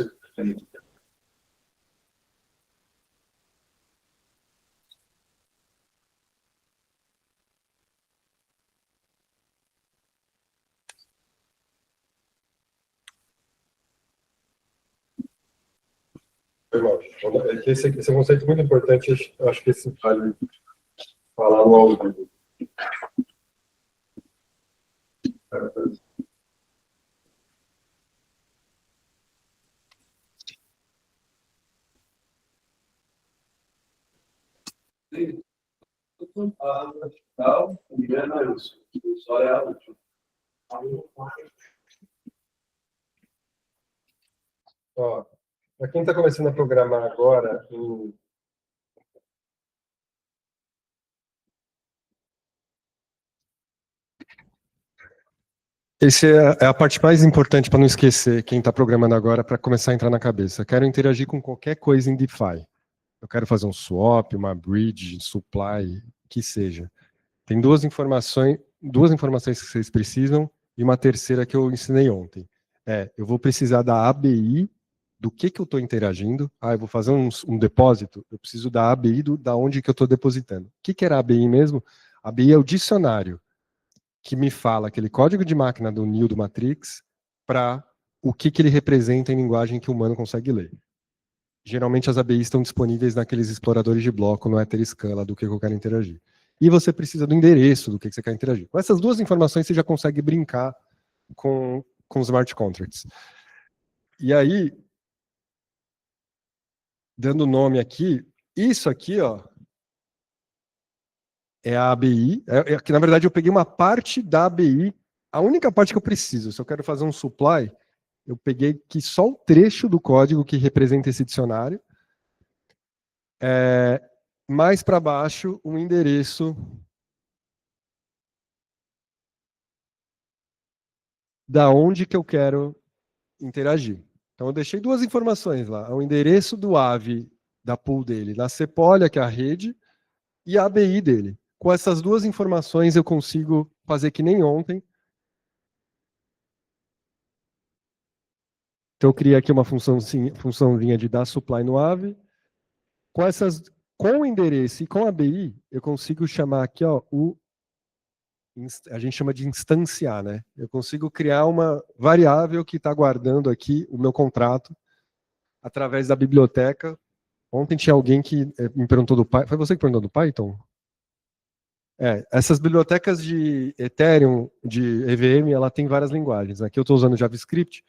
A: que esse é um conceito muito importante, acho que esse vale falar no ao vivo. Ó, para quem está começando a programar agora, essa é a parte mais importante para não esquecer quem está programando agora, para começar a entrar na cabeça. Quero interagir com qualquer coisa em DeFi. Eu quero fazer um swap, uma bridge, supply, que seja. Tem duas informações que vocês precisam e uma terceira que eu ensinei ontem. Eu vou precisar da ABI do que eu estou interagindo. Eu vou fazer um depósito, eu preciso da ABI da onde que eu estou depositando. O que era a ABI mesmo? A ABI é o dicionário que me fala aquele código de máquina do Neo do Matrix para o que ele representa em linguagem que o humano consegue ler. Geralmente as ABIs estão disponíveis naqueles exploradores de bloco no Etherscan do que eu quero interagir. E você precisa do endereço do que você quer interagir. Com essas duas informações você já consegue brincar com smart contracts. E aí, dando nome aqui, isso aqui, ó, é a ABI, que na verdade eu peguei uma parte da ABI, a única parte que eu preciso, se eu quero fazer um supply, eu peguei aqui só um trecho do código que representa esse dicionário, mais para baixo um endereço da onde que eu quero interagir. Então eu deixei duas informações lá, o endereço do AVE da pool dele, na Sepolia, que é a rede, e a ABI dele. Com essas duas informações eu consigo fazer que nem ontem. Então eu criei aqui uma funçãozinha de dar supply no AVE. Com o endereço e com a ABI, eu consigo chamar aqui, ó, a gente chama de instanciar, né? Eu consigo criar uma variável que está guardando aqui o meu contrato através da biblioteca. Ontem tinha alguém que me perguntou do Python. Foi você que perguntou do Python? Essas bibliotecas de Ethereum, de EVM, ela tem várias linguagens. Aqui eu estou usando JavaScript.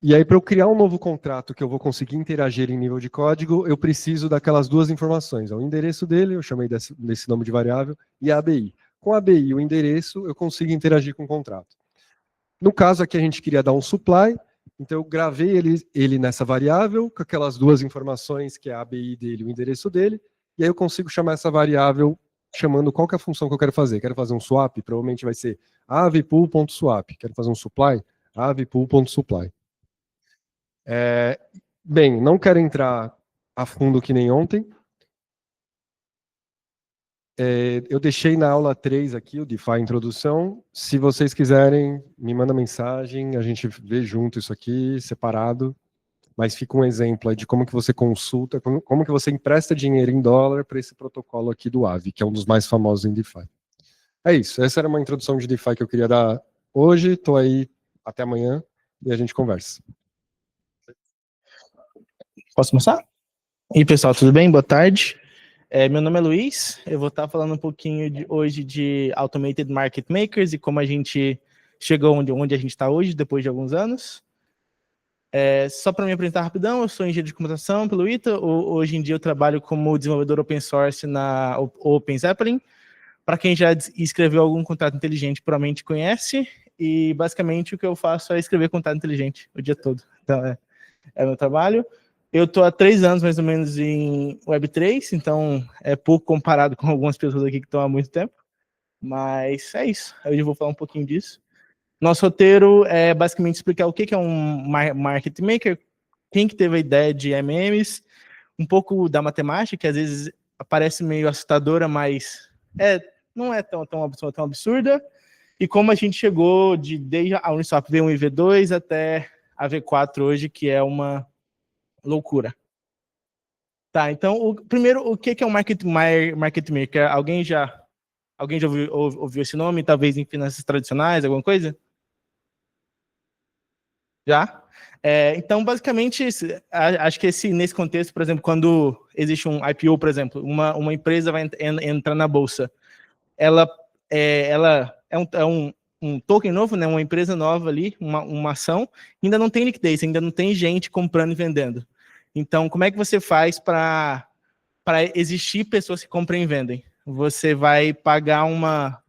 A: E aí, para eu criar um novo contrato que eu vou conseguir interagir em nível de código, eu preciso daquelas duas informações. O endereço dele, eu chamei desse nome de variável, e a ABI. Com a ABI e o endereço, eu consigo interagir com o contrato. No caso aqui, a gente queria dar um supply, então eu gravei ele nessa variável, com aquelas duas informações, que é a ABI dele e o endereço dele, e aí eu consigo chamar essa variável chamando qual que é a função que eu quero fazer. Quero fazer um swap, provavelmente vai ser avpool.swap. Quero fazer um supply, avpool.supply. Bem, não quero entrar a fundo que nem ontem. Eu deixei na aula 3 aqui, o DeFi Introdução. Se vocês quiserem, me manda mensagem, a gente vê junto isso aqui, separado. Mas fica um exemplo aí de como que você consulta, como que você empresta dinheiro em dólar para esse protocolo aqui do AVE, que é um dos mais famosos em DeFi. É isso, essa era uma introdução de DeFi que eu queria dar hoje. Estou aí até amanhã e a gente conversa.
E: Posso começar? E aí, pessoal, tudo bem? Boa tarde. Meu nome é Luiz, eu vou estar falando um pouquinho hoje de Automated Market Makers e como a gente chegou onde a gente está hoje, depois de alguns anos. Só para me apresentar rapidão, eu sou engenheiro de computação pelo ITA, hoje em dia eu trabalho como desenvolvedor open source na Open Zeppelin. Para quem já escreveu algum contrato inteligente, provavelmente conhece, e basicamente o que eu faço é escrever contrato inteligente o dia todo. Então é meu trabalho. Eu estou há 3 anos, mais ou menos, em Web3, então é pouco comparado com algumas pessoas aqui que estão há muito tempo. Mas é isso, hoje eu vou falar um pouquinho disso. Nosso roteiro é basicamente explicar o que é um market maker, quem que teve a ideia de MMs, um pouco da matemática, que às vezes parece meio assustadora, mas não é tão absurda, e como a gente chegou desde a Uniswap V1 e V2 até a V4 hoje, que é uma loucura. Tá, então, primeiro, o que é um market maker? Alguém já ouviu esse nome, talvez em finanças tradicionais, alguma coisa? Já? Então, basicamente, acho que nesse contexto, por exemplo, quando existe um IPO, por exemplo, uma empresa vai entrar na bolsa, ela é um token novo, né, uma empresa nova ali, uma ação, ainda não tem liquidez, ainda não tem gente comprando e vendendo. Então, como é que você faz para existir pessoas que compram e vendem? Você vai pagar uma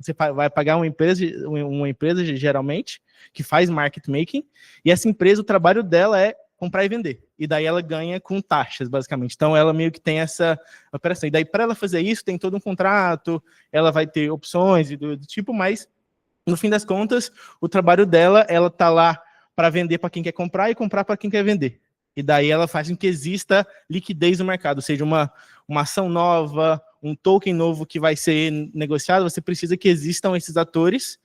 E: empresa geralmente, que faz market making, e essa empresa, o trabalho dela é comprar e vender. E daí ela ganha com taxas, basicamente. Então, ela meio que tem essa operação. E daí, para ela fazer isso, tem todo um contrato, ela vai ter opções do tipo, mas, no fim das contas, o trabalho dela, ela tá lá para vender para quem quer comprar e comprar para quem quer vender. E daí ela faz com que exista liquidez no mercado, ou seja, uma ação nova, um token novo que vai ser negociado, você precisa que existam esses atores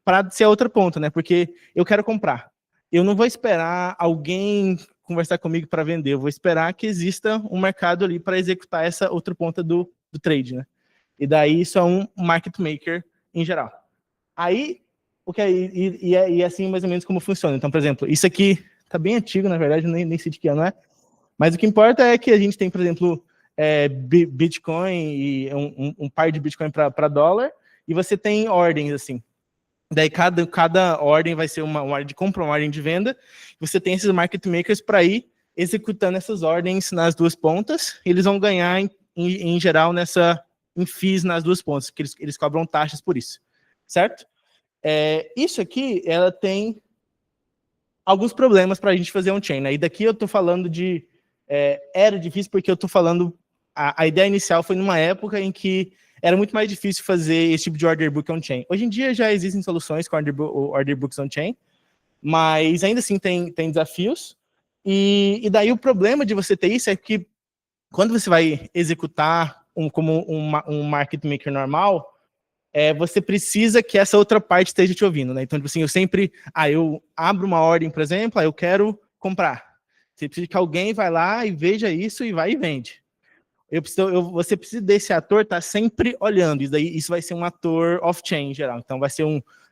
E: para ser outra ponta, né? Porque eu quero comprar. Eu não vou esperar alguém conversar comigo para vender, eu vou esperar que exista um mercado ali para executar essa outra ponta do trade, né? E daí isso é um market maker em geral. Aí, é assim mais ou menos como funciona. Então, por exemplo, isso aqui tá bem antigo, na verdade, nem sei de que ano é, mas o que importa é que a gente tem, por exemplo, Bitcoin e um par de Bitcoin para dólar, e você tem ordens, assim. Daí cada ordem vai ser uma ordem de compra, uma ordem de venda. Você tem esses market makers para ir executando essas ordens nas duas pontas, e eles vão ganhar, em geral, em FIIs nas duas pontas, porque eles cobram taxas por isso, certo? Isso aqui, ela tem alguns problemas para a gente fazer on-chain, né? E daqui eu estou falando era difícil porque eu estou falando... A ideia inicial foi numa época em que era muito mais difícil fazer esse tipo de order book on-chain. Hoje em dia já existem soluções com order books on-chain, mas ainda assim tem desafios. E daí o problema de você ter isso é que quando você vai executar como um market maker normal, você precisa que essa outra parte esteja te ouvindo, né? Então, tipo assim, eu abro uma ordem, por exemplo, eu quero comprar. Você precisa que alguém vai lá e veja isso e vai e vende. Você precisa desse ator estar sempre olhando, isso vai ser um ator off-chain em geral, então vai ser a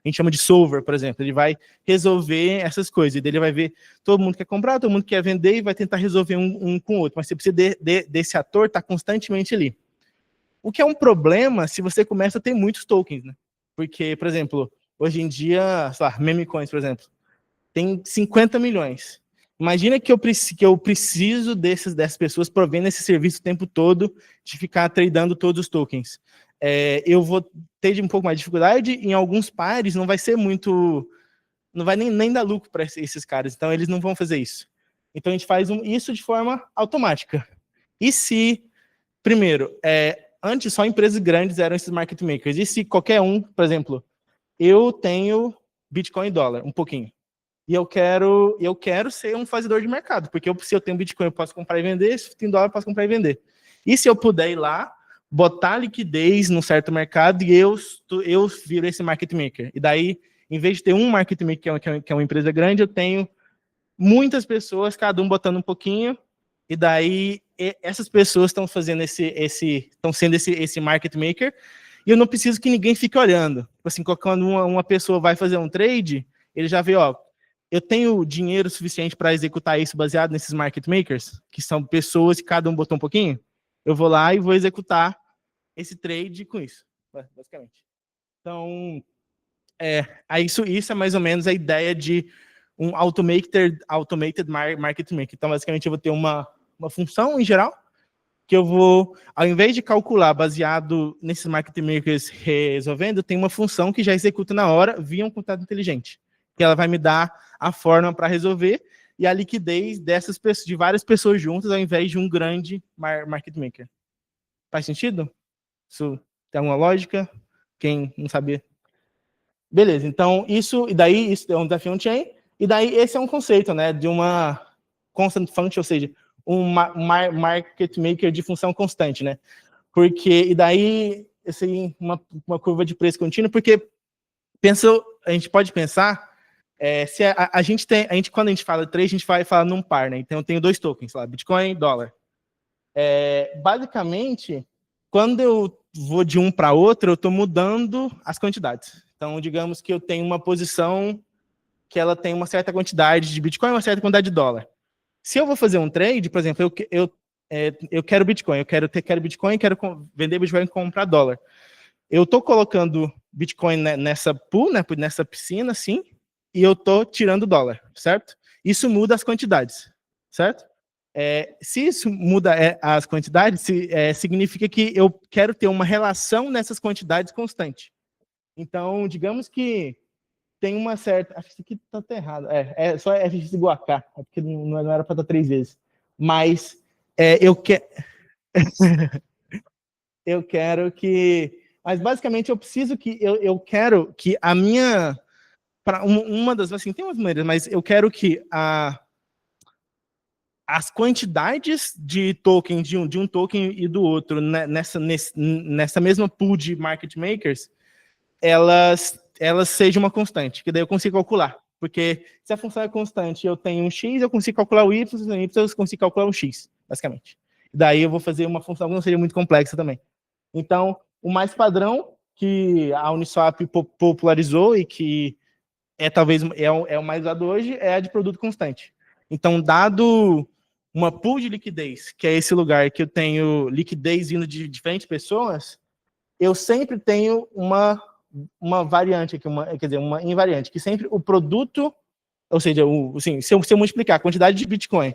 E: gente chama de solver, por exemplo, ele vai resolver essas coisas, e daí ele vai ver todo mundo quer comprar, todo mundo quer vender, e vai tentar resolver um com o outro, mas você precisa desse ator estar constantemente ali. O que é um problema se você começa a ter muitos tokens, né? Porque, por exemplo, hoje em dia, sei lá, meme coins, por exemplo, tem 50 milhões. Imagina que eu preciso dessas pessoas provendo esse serviço o tempo todo, de ficar tradando todos os tokens. Eu vou ter um pouco mais de dificuldade, em alguns pares não vai ser muito... Não vai nem dar lucro para esses caras, então eles não vão fazer isso. Então a gente faz isso de forma automática. E se, primeiro, antes só empresas grandes eram esses market makers, e se qualquer um, por exemplo, eu tenho Bitcoin e dólar, um pouquinho, e eu quero ser um fazedor de mercado, porque se eu tenho Bitcoin eu posso comprar e vender, se eu tenho dólar eu posso comprar e vender. E se eu puder ir lá, botar liquidez num certo mercado e eu viro esse market maker. E daí, em vez de ter um market maker que é uma empresa grande, eu tenho muitas pessoas, cada um botando um pouquinho, e daí essas pessoas estão fazendo estão sendo esse market maker, e eu não preciso que ninguém fique olhando. Assim, quando uma pessoa vai fazer um trade, ele já vê, eu tenho dinheiro suficiente para executar isso baseado nesses market makers, que são pessoas que cada um botou um pouquinho, eu vou lá e vou executar esse trade com isso, basicamente. Então, isso é mais ou menos a ideia de um automated market maker. Então, basicamente, eu vou ter uma função em geral, que eu vou, ao invés de calcular baseado nesses market makers resolvendo, tem uma função que já executa na hora via um contrato inteligente, que ela vai me dar a forma para resolver e a liquidez dessas pessoas, de várias pessoas juntas, ao invés de um grande market maker. Faz sentido? Isso tem alguma lógica? Quem não sabia? Beleza, então isso é um desafio on-chain, e daí esse é um conceito, né, de uma constant function, ou seja, um market maker de função constante, né? E daí, uma curva de preço contínuo, porque a gente pode pensar a gente quando a gente fala trade, a gente vai falar num par, né? Então eu tenho 2 tokens lá, Bitcoin e dólar. Basicamente, quando eu vou de um para outro, eu estou mudando as quantidades. Então, digamos que eu tenho uma posição que ela tem uma certa quantidade de Bitcoin e uma certa quantidade de dólar. Se eu vou fazer um trade, por exemplo, eu quero Bitcoin, quero Bitcoin, quero vender Bitcoin e comprar dólar. Eu estou colocando Bitcoin nessa pool, né, nessa piscina, assim, e eu estou tirando dólar, certo? Isso muda as quantidades, certo? Se isso muda as quantidades, significa que eu quero ter uma relação nessas quantidades constante. Então, digamos que tem uma certa... Acho que isso aqui está até errado. Só FX igual a K, porque não era para estar 3 vezes. Mas eu quero que... Mas, basicamente, eu quero que a minha... Uma das... Assim, tem umas maneiras, mas eu quero que as quantidades de token de um token e do outro nessa mesma pool de market makers, elas sejam uma constante, que daí eu consigo calcular. Porque se a função é constante e eu tenho um x, eu consigo calcular o y, se eu tenho y, eu consigo calcular o x, basicamente. Daí eu vou fazer uma função que não seja muito complexa também. Então, o mais padrão que a Uniswap popularizou e que talvez o mais usado hoje é a de produto constante. Então, dado uma pool de liquidez, que é esse lugar que eu tenho liquidez vindo de diferentes pessoas, eu sempre tenho uma variante aqui, quer dizer, uma invariante, que sempre o produto, ou seja, assim, se eu multiplicar a quantidade de Bitcoin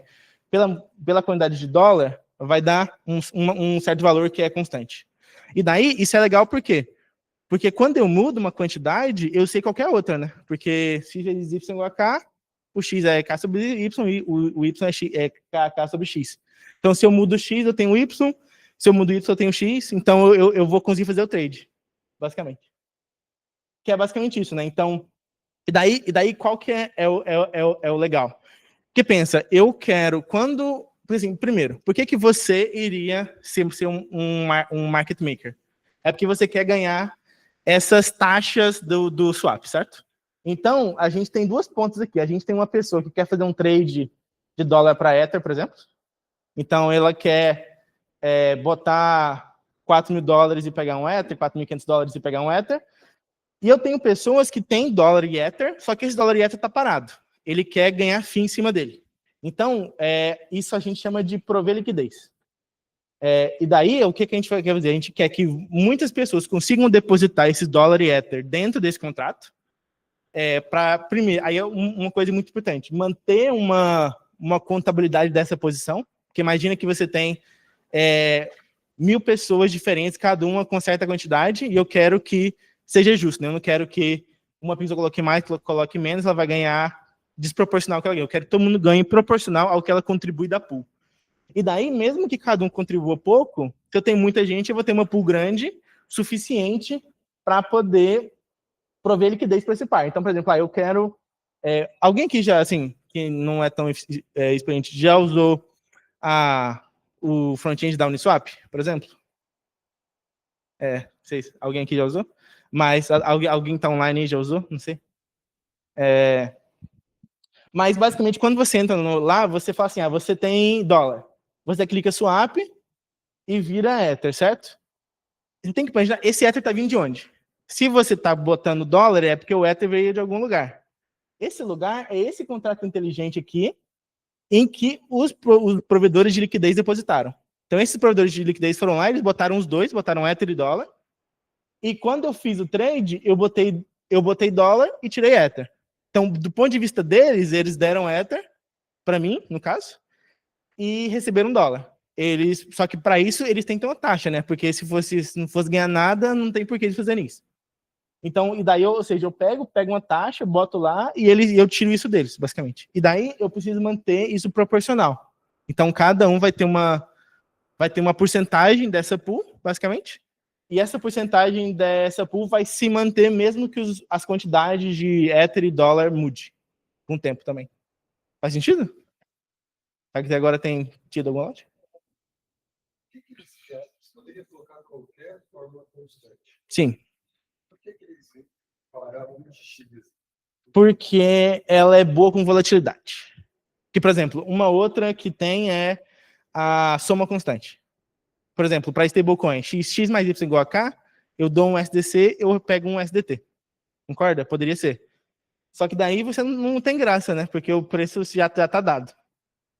E: pela quantidade de dólar, vai dar um certo valor que é constante. E daí, isso é legal por quê? Porque quando eu mudo uma quantidade, eu sei qualquer outra, né? Porque x vezes y igual a k, o x é k sobre y e o y é k sobre x. Então, se eu mudo x, eu tenho y. Se eu mudo y, eu tenho x. Então, eu vou conseguir fazer o trade, basicamente. Que é basicamente isso, né? Então, e daí qual que é o legal? Porque pensa, eu quero, assim, primeiro, por que você iria ser um market maker? É porque você quer ganhar essas taxas do swap, certo? Então, a gente tem 2 pontos aqui. A gente tem uma pessoa que quer fazer um trade de dólar para Ether, por exemplo. Então, ela quer botar $4.000 e pegar um Ether, $4.500 e pegar um Ether. E eu tenho pessoas que têm dólar e Ether, só que esse dólar e Ether está parado. Ele quer ganhar FII em cima dele. Então, isso a gente chama de prover liquidez. E daí, o que a gente quer fazer? A gente quer que muitas pessoas consigam depositar esse dólar e Ether dentro desse contrato. Primeiro, aí é uma coisa muito importante, manter uma contabilidade dessa posição, porque imagina que você tem 1.000 pessoas diferentes, cada uma com certa quantidade, e eu quero que seja justo, né? Eu não quero que uma pessoa coloque mais, coloque menos, ela vai ganhar desproporcional ao que ela ganha. Eu quero que todo mundo ganhe proporcional ao que ela contribui da pool. E daí, mesmo que cada um contribua pouco, se eu tenho muita gente, eu vou ter uma pool grande, suficiente para poder prover liquidez para esse par. Então, por exemplo, eu quero... alguém que já, assim, que não é tão experiente, já usou o front-end da Uniswap, por exemplo? Alguém aqui já usou? Mas alguém está online e já usou? Não sei. Mas, basicamente, quando você entra lá, você fala assim, você tem dólar. Você clica swap e vira Ether, certo? Você tem que imaginar, esse Ether está vindo de onde? Se você está botando dólar, é porque o Ether veio de algum lugar. Esse lugar é esse contrato inteligente aqui, em que os provedores de liquidez depositaram. Então, esses provedores de liquidez foram lá, eles botaram os dois, botaram Ether e dólar. E quando eu fiz o trade, eu botei dólar e tirei Ether. Então, do ponto de vista deles, eles deram Ether, para mim, no caso, e receberam dólar. Só que para isso, eles têm que ter uma taxa, né? Porque se não fosse ganhar nada, não tem por que eles fazerem isso. Então, e daí, ou seja, eu pego uma taxa, boto lá e eu tiro isso deles, basicamente. E daí eu preciso manter isso proporcional. Então, cada um vai ter uma porcentagem dessa pool, basicamente. E essa porcentagem dessa pool vai se manter mesmo que as quantidades de Ether e dólar mude com o tempo também. Faz sentido? Será que até agora tem tido alguma lote?
A: Você poderia colocar qualquer fórmula constante.
E: Sim.
A: Por que eles pararam de X?
E: porque ela é boa com volatilidade. Que, por exemplo, uma outra que tem é a soma constante. Por exemplo, para stablecoin, x mais y igual a k, eu dou um SDC, eu pego um SDT. Concorda? Poderia ser. Só que daí você não tem graça, né? Porque o preço já está dado.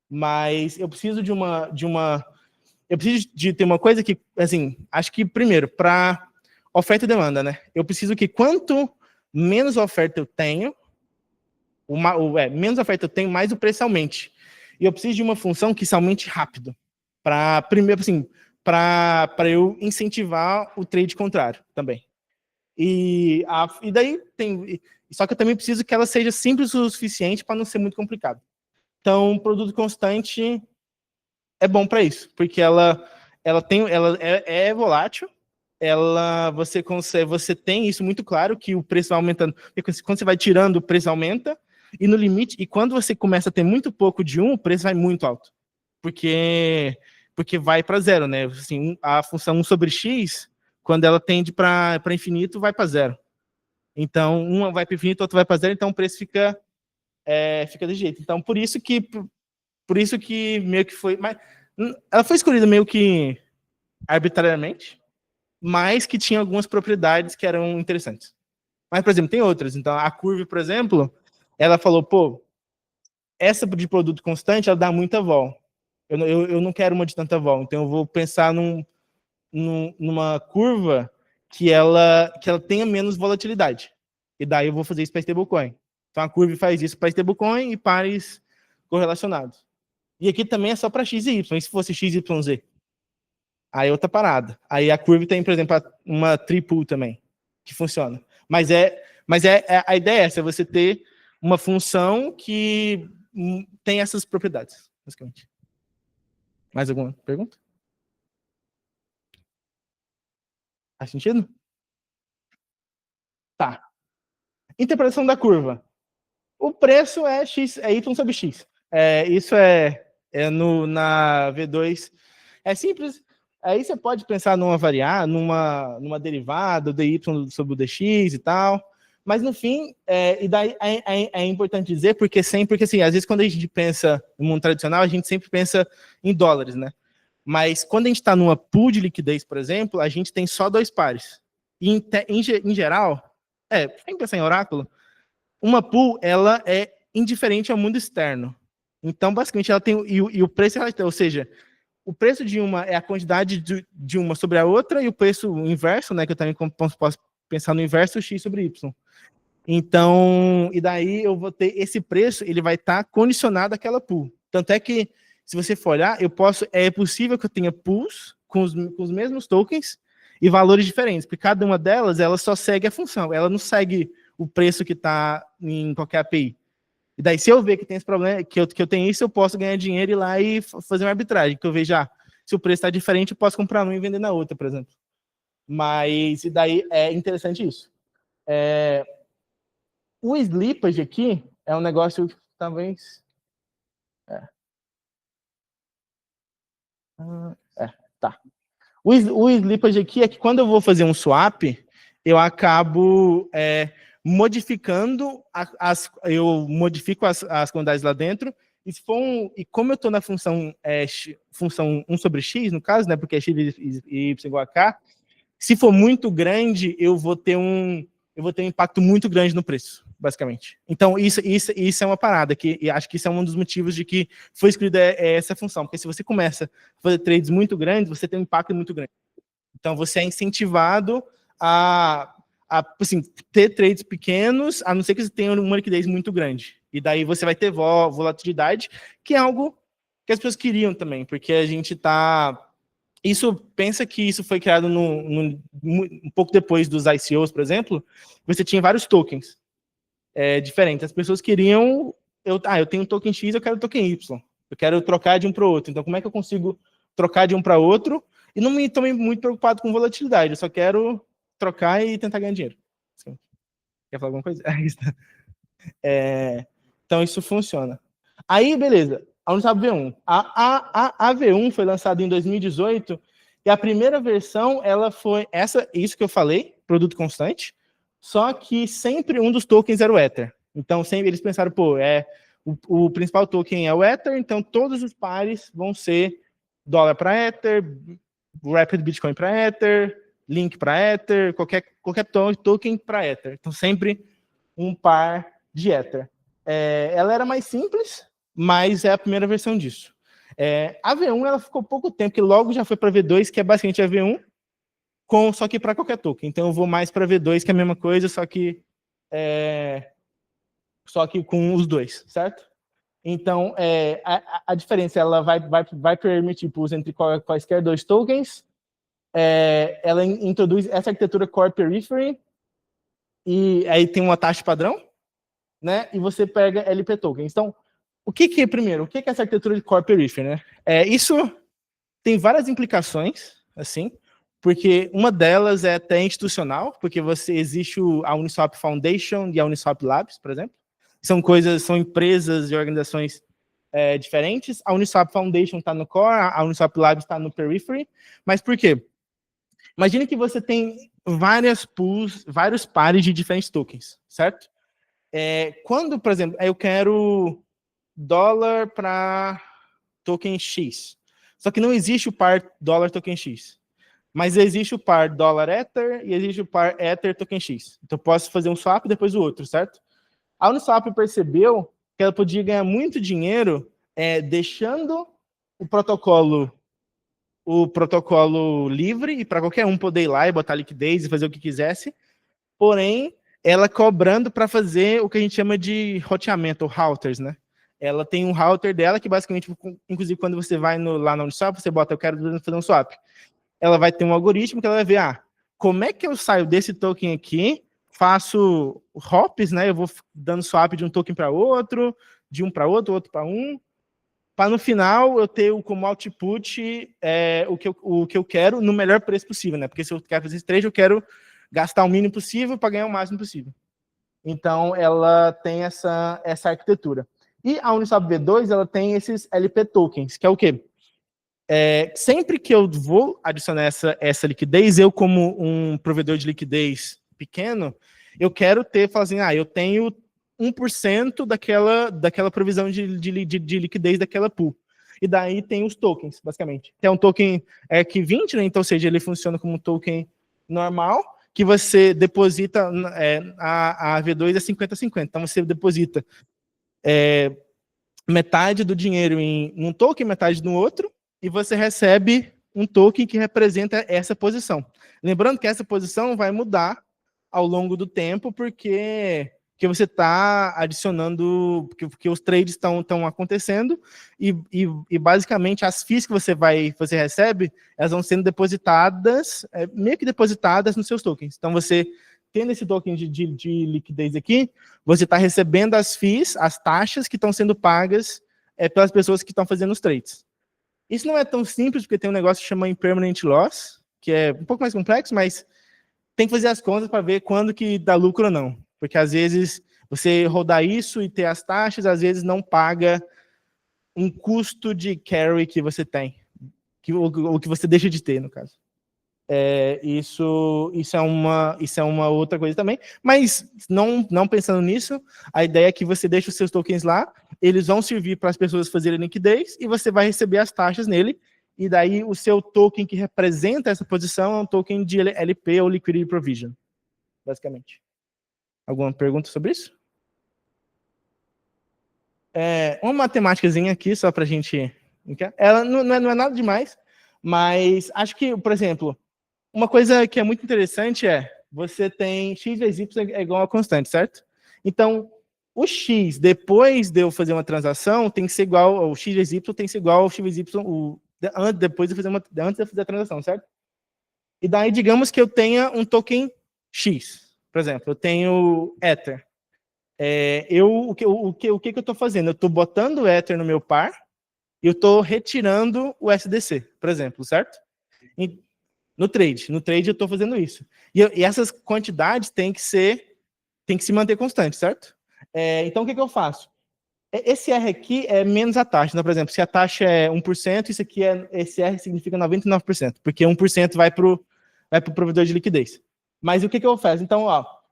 E: Mas eu preciso eu preciso de ter uma coisa que, assim, acho que primeiro, para oferta e demanda, né? Eu preciso que quanto menos oferta eu tenho, menos oferta eu tenho, mais o preço aumente. E eu preciso de uma função que se aumente rápido. Para, primeiro, assim, para eu incentivar o trade contrário também. E daí tem. Só que eu também preciso que ela seja simples o suficiente para não ser muito complicado. Então, o produto constante é bom para isso, porque ela é volátil, você tem isso muito claro, que o preço vai aumentando. Quando você vai tirando, o preço aumenta, e no limite, e quando você começa a ter muito pouco de um, o preço vai muito alto. Porque vai para zero, né? Assim, a função 1 sobre x, quando ela tende para infinito, vai para zero. Então, uma vai para infinito, outra vai para zero, então o preço fica desse jeito. Então, por isso que meio que foi... Mas, ela foi escolhida meio que arbitrariamente, mas que tinha algumas propriedades que eram interessantes. Mas, por exemplo, tem outras. Então, a Curve, por exemplo, ela falou, pô, essa de produto constante, ela dá muita vol. Eu não quero uma de tanta vol, então eu vou pensar numa curva que ela tenha menos volatilidade. E daí eu vou fazer isso para stablecoin. Então a Curve faz isso para stablecoin e pares correlacionados. E aqui também é só para x e y. E se fosse x, y, z? Aí é outra parada. Aí a Curve tem, por exemplo, uma triple também, que funciona. Mas a ideia é essa, você ter uma função que tem essas propriedades, basicamente. Mais alguma pergunta? Faz sentido? Tá. Interpretação da curva. O preço é y sobre x. Isso na V2. É simples. Aí você pode pensar numa derivada, o dy sobre o dx e tal. Mas no fim, e daí é importante dizer, porque assim, às vezes quando a gente pensa no mundo tradicional, a gente sempre pensa em dólares, né? Mas quando a gente está numa pool de liquidez, por exemplo, a gente tem só 2 pares. E em geral, sem pensar em oráculo, uma pool, ela é indiferente ao mundo externo. Então, basicamente, ela tem... E o preço, ou seja, o preço de uma é a quantidade de uma sobre a outra, e o preço inverso, né, que eu também posso pensar no inverso, x sobre y. Então, e daí eu vou ter esse preço, ele vai estar condicionado àquela pool. Tanto é que, se você for olhar, é possível que eu tenha pools com os mesmos tokens e valores diferentes, porque cada uma delas, ela só segue a função, ela não segue o preço que está em qualquer API. E daí, se eu ver que tem esse problema, que eu tenho isso, eu posso ganhar dinheiro e ir lá e fazer uma arbitragem, que eu vejo, se o preço está diferente, eu posso comprar numa e vender na outra, por exemplo. Mas, e daí, é interessante isso. O slippage aqui é um negócio que talvez... Tá. O slippage aqui é que quando eu vou fazer um swap, eu acabo modificando eu modifico as quantidades lá dentro, e como eu estou na função 1 sobre x, no caso, né, porque é x e y igual a k, se for muito grande, eu vou ter um impacto muito grande no preço, basicamente. Então, isso é uma parada, e acho que isso é um dos motivos de que foi escolhida essa função, porque se você começa a fazer trades muito grandes, você tem um impacto muito grande. Então, você é incentivado a assim, ter trades pequenos, a não ser que você tenha uma liquidez muito grande. E daí você vai ter volatilidade, que é algo que as pessoas queriam também, porque a gente está... Pensa que isso foi criado um pouco depois dos ICOs, por exemplo, você tinha vários tokens diferentes. As pessoas queriam... eu tenho um token X, eu quero um token Y. Eu quero trocar de um para o outro. Então, como é que eu consigo trocar de um para outro? E não me estou muito preocupado com volatilidade. Eu só quero trocar e tentar ganhar dinheiro. Quer falar alguma coisa? Então, isso funciona. Aí, beleza. A Uniswap V1. A V1 foi lançada em 2018 e a primeira versão, ela foi isso que eu falei, produto constante, só que sempre um dos tokens era o Ether. Então, sempre eles pensaram, pô, o principal token é o Ether, então todos os pares vão ser dólar para Ether, Rapid Bitcoin para Ether, Link para Ether, qualquer token para Ether. Então, sempre um par de Ether. Ela era mais simples, mas é a primeira versão disso. A V1 ela ficou pouco tempo, que logo já foi para V2, que é basicamente a V1, só que para qualquer token. Então, eu vou mais para V2, que é a mesma coisa, só que com os dois, certo? Então, a diferença, ela vai permitir o uso entre quaisquer dois tokens. Ela introduz essa arquitetura Core Periphery, e aí tem uma taxa padrão, né? E você pega LP tokens. Então, o que é, primeiro, o que é essa arquitetura de Core Periphery, né? Isso tem várias implicações, assim, porque uma delas é até institucional, porque existe a Uniswap Foundation e a Uniswap Labs, por exemplo. São empresas e organizações diferentes. A Uniswap Foundation está no Core, a Uniswap Labs está no Periphery. Mas por quê? Imagine que você tem vários pares de diferentes tokens, certo? Quando, por exemplo, eu quero dólar para token X. Só que não existe o par dólar token X. Mas existe o par dólar Ether e existe o par Ether token X. Então eu posso fazer um swap e depois o outro, certo? A Uniswap percebeu que ela podia ganhar muito dinheiro deixando o protocolo livre e para qualquer um poder ir lá e botar liquidez e fazer o que quisesse, porém, ela cobrando para fazer o que a gente chama de roteamento, ou routers, né? Ela tem um router dela que basicamente, inclusive quando você vai lá na Uniswap, você bota, eu quero fazer um swap. Ela vai ter um algoritmo que ela vai ver, como é que eu saio desse token aqui, faço hops, né? Eu vou dando swap de um token para outro, de um para outro para um, para no final eu ter como output o que eu quero no melhor preço possível, né? Porque se eu quero fazer esse trade, eu quero gastar o mínimo possível para ganhar o máximo possível. Então, ela tem essa arquitetura. E a Uniswap V2, ela tem esses LP tokens, que é o quê? Sempre que eu vou adicionar essa liquidez, eu como um provedor de liquidez pequeno, eu quero falar assim, eu tenho 1% daquela provisão de liquidez daquela pool. E daí tem os tokens, basicamente. Tem um token ERC20, né? Então, ou seja, ele funciona como um token normal, que você deposita, a V2 é 50-50. Então, você deposita metade do dinheiro em um token, metade no outro, e você recebe um token que representa essa posição. Lembrando que essa posição vai mudar ao longo do tempo, porque você está adicionando, porque os trades estão acontecendo, e basicamente as FIIs que você recebe, elas vão sendo depositadas, meio que depositadas nos seus tokens. Então, você tendo esse token de liquidez aqui, você está recebendo as FIIs, as taxas que estão sendo pagas pelas pessoas que estão fazendo os trades. Isso não é tão simples, porque tem um negócio que chama Impermanent Loss, que é um pouco mais complexo, mas tem que fazer as contas para ver quando que dá lucro ou não. Porque, às vezes, você rodar isso e ter as taxas, às vezes não paga um custo de carry que você tem, ou que você deixa de ter, no caso. Isso é uma outra coisa também, mas não pensando nisso, a ideia é que você deixa os seus tokens lá, eles vão servir para as pessoas fazerem liquidez e você vai receber as taxas nele, e daí o seu token que representa essa posição é um token de LP ou Liquidity Provision, basicamente. Alguma pergunta sobre isso? Uma matemáticazinha aqui, só para a gente... Ela não é nada demais, mas acho que, por exemplo, uma coisa que é muito interessante você tem x vezes y é igual a constante, certo? Então, o x, depois de eu fazer uma transação, tem que ser igual ao x vezes y, tem que ser igual ao x vezes y antes de eu fazer a transação, certo? E daí, digamos que eu tenha um token x, por exemplo, eu tenho Ether. O que eu estou fazendo? Eu estou botando o Ether no meu par e eu estou retirando o SDC, por exemplo, certo? No trade eu estou fazendo isso. E essas quantidades têm que se manter constantes, certo? Então, o que eu faço? Esse R aqui é menos a taxa. Então, por exemplo, se a taxa é 1%, esse R significa 99%, porque 1% vai para o provedor de liquidez. Mas o que eu faço? Então,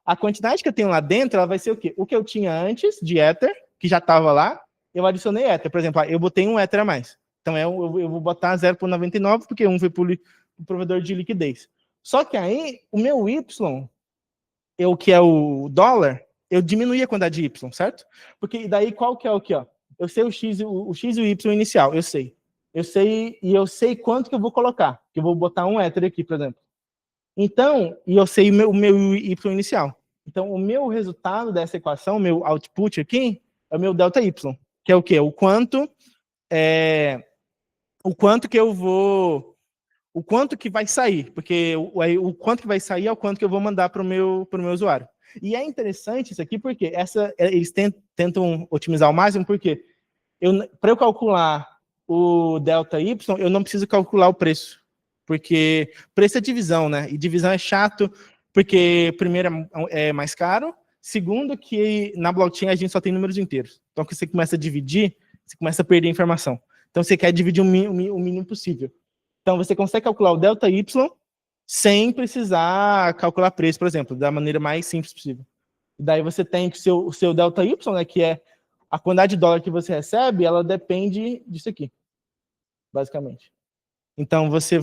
E: A quantidade que eu tenho lá dentro, ela vai ser o quê? O que eu tinha antes de Ether, que já estava lá, eu adicionei Ether. Por exemplo, eu botei um Ether a mais. Então, eu vou botar 0,99, porque um foi para o provedor de liquidez. Só que aí, o meu Y, que é o dólar, eu diminuí a quantidade de Y, certo? Porque daí, qual que é o que, ó? Eu sei o X e o Y inicial, eu sei. Eu sei quanto que eu vou colocar. Que eu vou botar um Ether aqui, por exemplo. Então, e eu sei o meu Y inicial. Então, o meu resultado dessa equação, o meu output aqui, é o meu delta Y, que é o quê? O quanto que eu vou... O quanto que vai sair, porque o quanto que vai sair é o quanto que eu vou mandar para o meu usuário. E é interessante isso aqui, porque eles tentam otimizar ao máximo, porque para eu calcular o delta Y, eu não preciso calcular o preço. Porque preço é divisão, né? E divisão é chato, porque, primeiro, é mais caro. Segundo, que na blockchain a gente só tem números inteiros. Então, quando você começa a dividir, você começa a perder informação. Então, você quer dividir o mínimo possível. Então, você consegue calcular o delta Y sem precisar calcular preço, por exemplo, da maneira mais simples possível. E daí você tem que o seu delta Y, né, que é a quantidade de dólar que você recebe, ela depende disso aqui, basicamente. Então, você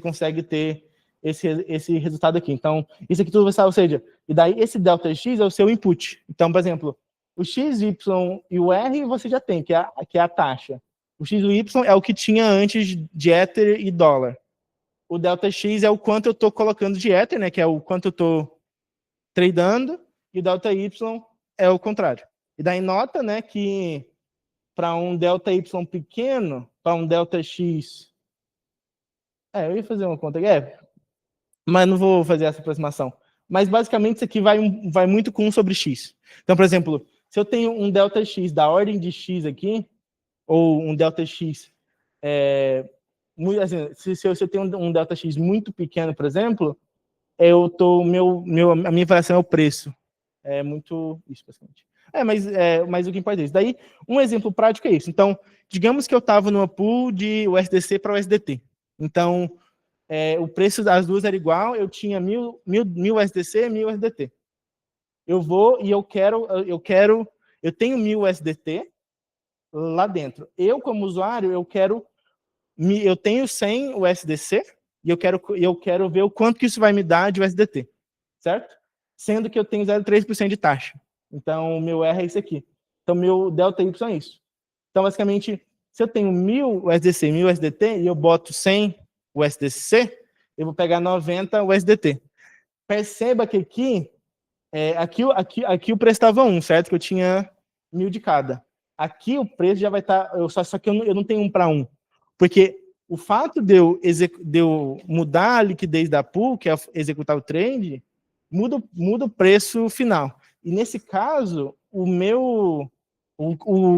E: consegue ter esse resultado aqui. Então, isso aqui tudo vai estar, ou seja, e daí esse delta X é o seu input. Então, por exemplo, o X, Y e o R você já tem, que é a taxa. O X e o Y é o que tinha antes de Ether e dólar. O delta X é o quanto eu estou colocando de Ether, né, que é o quanto eu estou tradando, e o delta Y é o contrário. E daí nota, né, que para um delta Y pequeno, para um delta X... eu ia fazer uma conta aqui, mas não vou fazer essa aproximação. Mas, basicamente, isso aqui vai muito com 1 sobre X. Então, por exemplo, se eu tenho um delta X da ordem de X aqui, ou um delta X... assim, se eu tenho um delta X muito pequeno, por exemplo, a minha variação é o preço. É muito isso, basicamente. Mas o que importa é isso. Daí, um exemplo prático é isso. Então, digamos que eu estava numa pool de USDC para USDT. Então, o preço das duas era igual, eu tinha 1000 USDC e 1000 USDT. Eu vou e eu tenho 1000 USDT lá dentro. Eu, como usuário, eu tenho 100 USDC e eu quero ver o quanto que isso vai me dar de USDT, certo? Sendo que eu tenho 0,3% de taxa. Então, o meu R é isso aqui. Então, meu delta Y é isso. Então, basicamente, se eu tenho 1000 USDC e 1000 USDT e eu boto 100 USDC, eu vou pegar 90 USDT. Perceba que aqui o preço estava 1, certo? Que eu tinha 1000 de cada. Aqui o preço já vai estar... Só que eu não tenho 1 para 1. Porque o fato de eu mudar a liquidez da pool, que é executar o trade, muda o preço final. E nesse caso, o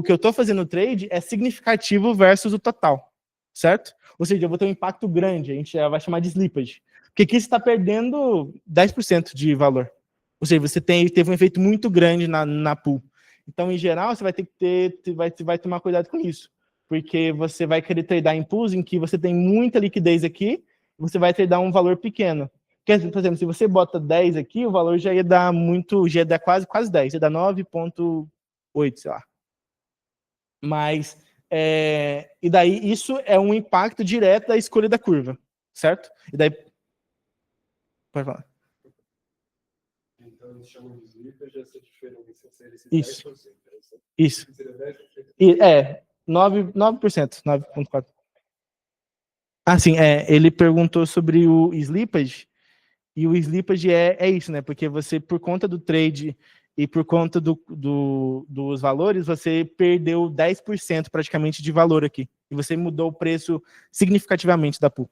E: que eu estou fazendo no trade é significativo versus o total, certo? Ou seja, eu vou ter um impacto grande, a gente já vai chamar de slippage. Porque aqui você está perdendo 10% de valor. Ou seja, você teve um efeito muito grande na pool. Então, em geral, você vai ter que vai tomar cuidado com isso. Porque você vai querer tradar em pools em que você tem muita liquidez aqui, você vai tradar um valor pequeno. Porque, por exemplo, se você bota 10 aqui, o valor já ia dar quase 10, ia dar 9,8, sei lá. Mas, e daí isso é um impacto direto da escolha da curva, certo? E daí... Pode falar.
A: Então, eles chamam de slippage essa diferença ser esse 10%.
E: Isso.
A: Seria 10%.
E: 9%, 9,4%. Ah, sim, ele perguntou sobre o slippage, e o slippage é isso, né? Porque você, por conta do trade e por conta dos valores, você perdeu 10% praticamente de valor aqui. E você mudou o preço significativamente da pool.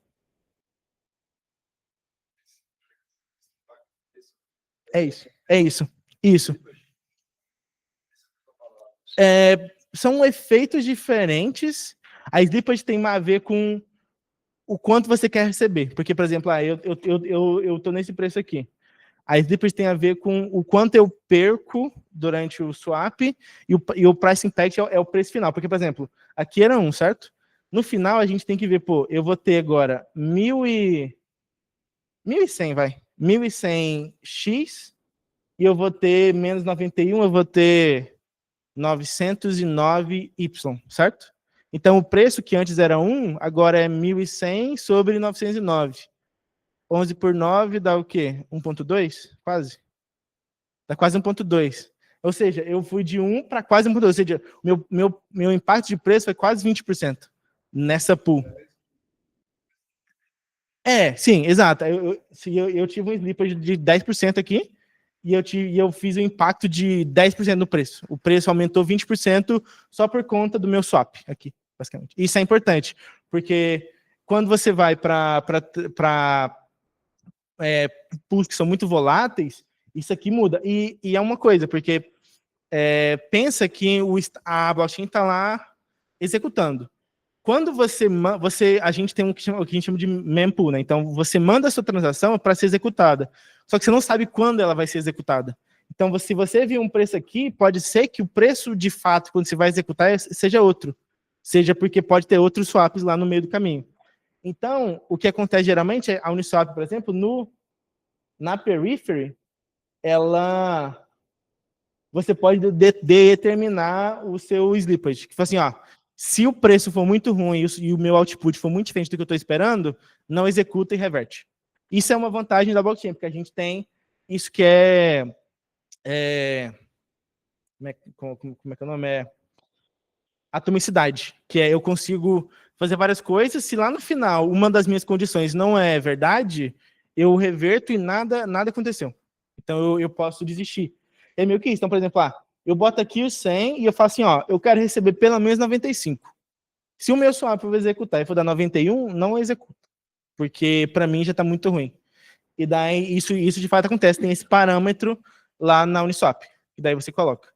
E: Isso. São efeitos diferentes. A slippage tem a ver com o quanto você quer receber. Porque, por exemplo, eu estou nesse preço aqui. A slippage tem a ver com o quanto eu perco durante o swap e o price impact é o preço final. Porque, por exemplo, aqui era 1, certo? No final, a gente tem que ver, eu vou ter agora 1.100, vai. 1.100 X e eu vou ter menos 91, eu vou ter 909Y, certo? Então, o preço que antes era 1, agora é 1.100 sobre 909. 11 por 9 dá o quê? 1.2? Quase. Dá quase 1.2. Ou seja, eu fui de 1 para quase 1.2. Ou seja, meu impacto de preço foi quase 20% nessa pool. Sim, exato. Eu tive um slippage de 10% aqui e eu fiz um impacto de 10% no preço. O preço aumentou 20% só por conta do meu swap aqui, basicamente. Isso é importante, porque quando você vai para pools que são muito voláteis, isso aqui muda. E é uma coisa, porque pensa que a blockchain está lá executando. Quando a gente tem o que a gente chama de mempool, né? Então, você manda a sua transação para ser executada. Só que você não sabe quando ela vai ser executada. Então, se você viu um preço aqui, pode ser que o preço, de fato, quando você vai executar, seja outro. Seja porque pode ter outros swaps lá no meio do caminho. Então, o que acontece geralmente é a Uniswap, por exemplo, na periphery, você pode determinar o seu slippage. Que assim, se o preço for muito ruim e o meu output for muito diferente do que eu estou esperando, não executa e reverte. Isso é uma vantagem da blockchain, porque a gente tem isso que como é que é o nome? Atomicidade, que eu consigo fazer várias coisas. Se lá no final uma das minhas condições não é verdade, eu reverto e nada aconteceu. Então eu posso desistir. É meio que isso. Então, por exemplo, eu boto aqui o 100 e eu falo assim, eu quero receber pelo menos 95. Se o meu swap for executar e for dar 91, não executa, porque para mim já está muito ruim. E daí isso de fato acontece, tem esse parâmetro lá na Uniswap, e daí você coloca.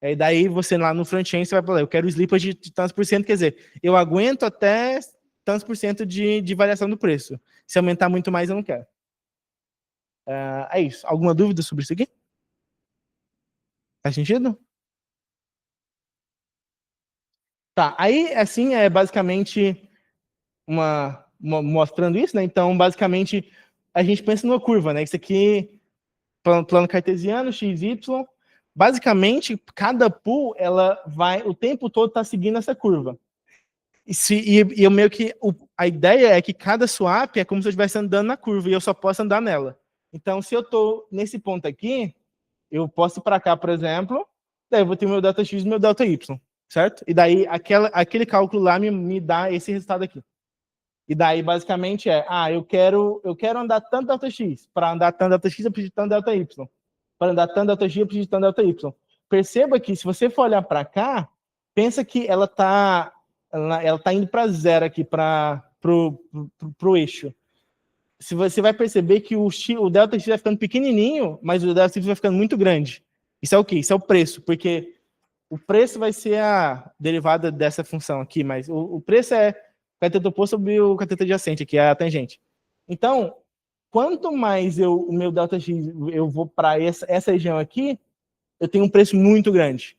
E: E daí você lá no front-end você vai falar, eu quero o slippage de tantos por cento, quer dizer, eu aguento até tantos por cento de variação do preço. Se aumentar muito mais, eu não quero. É isso. Alguma dúvida sobre isso aqui? Faz sentido? Tá, aí assim é basicamente mostrando isso, né? Então, basicamente, a gente pensa numa curva, né? Isso aqui, plano cartesiano, x, y. Basicamente, cada pool, ela vai, o tempo todo tá seguindo essa curva. E eu meio que, a ideia é que cada swap é como se eu estivesse andando na curva e eu só posso andar nela. Então, se eu tô nesse ponto aqui, eu posso ir para cá, por exemplo, daí eu vou ter o meu delta x e o meu delta y, certo? E daí aquele cálculo lá me dá esse resultado aqui. E daí, basicamente, eu quero andar tanto delta x. Para andar tanto delta x, eu preciso de tanto delta y. Para andar tanto delta x, eu preciso de tanto delta y. Perceba que, se você for olhar para cá, pensa que ela tá indo para zero aqui, para o eixo. Se você vai perceber que o delta x vai ficando pequenininho, mas o delta y vai ficando muito grande. Isso é o quê? Isso é o preço, porque o preço vai ser a derivada dessa função aqui, mas o preço é o cateto oposto sobre o cateto adjacente, que é a tangente. Então, quanto mais o meu delta x eu vou para essa região aqui, eu tenho um preço muito grande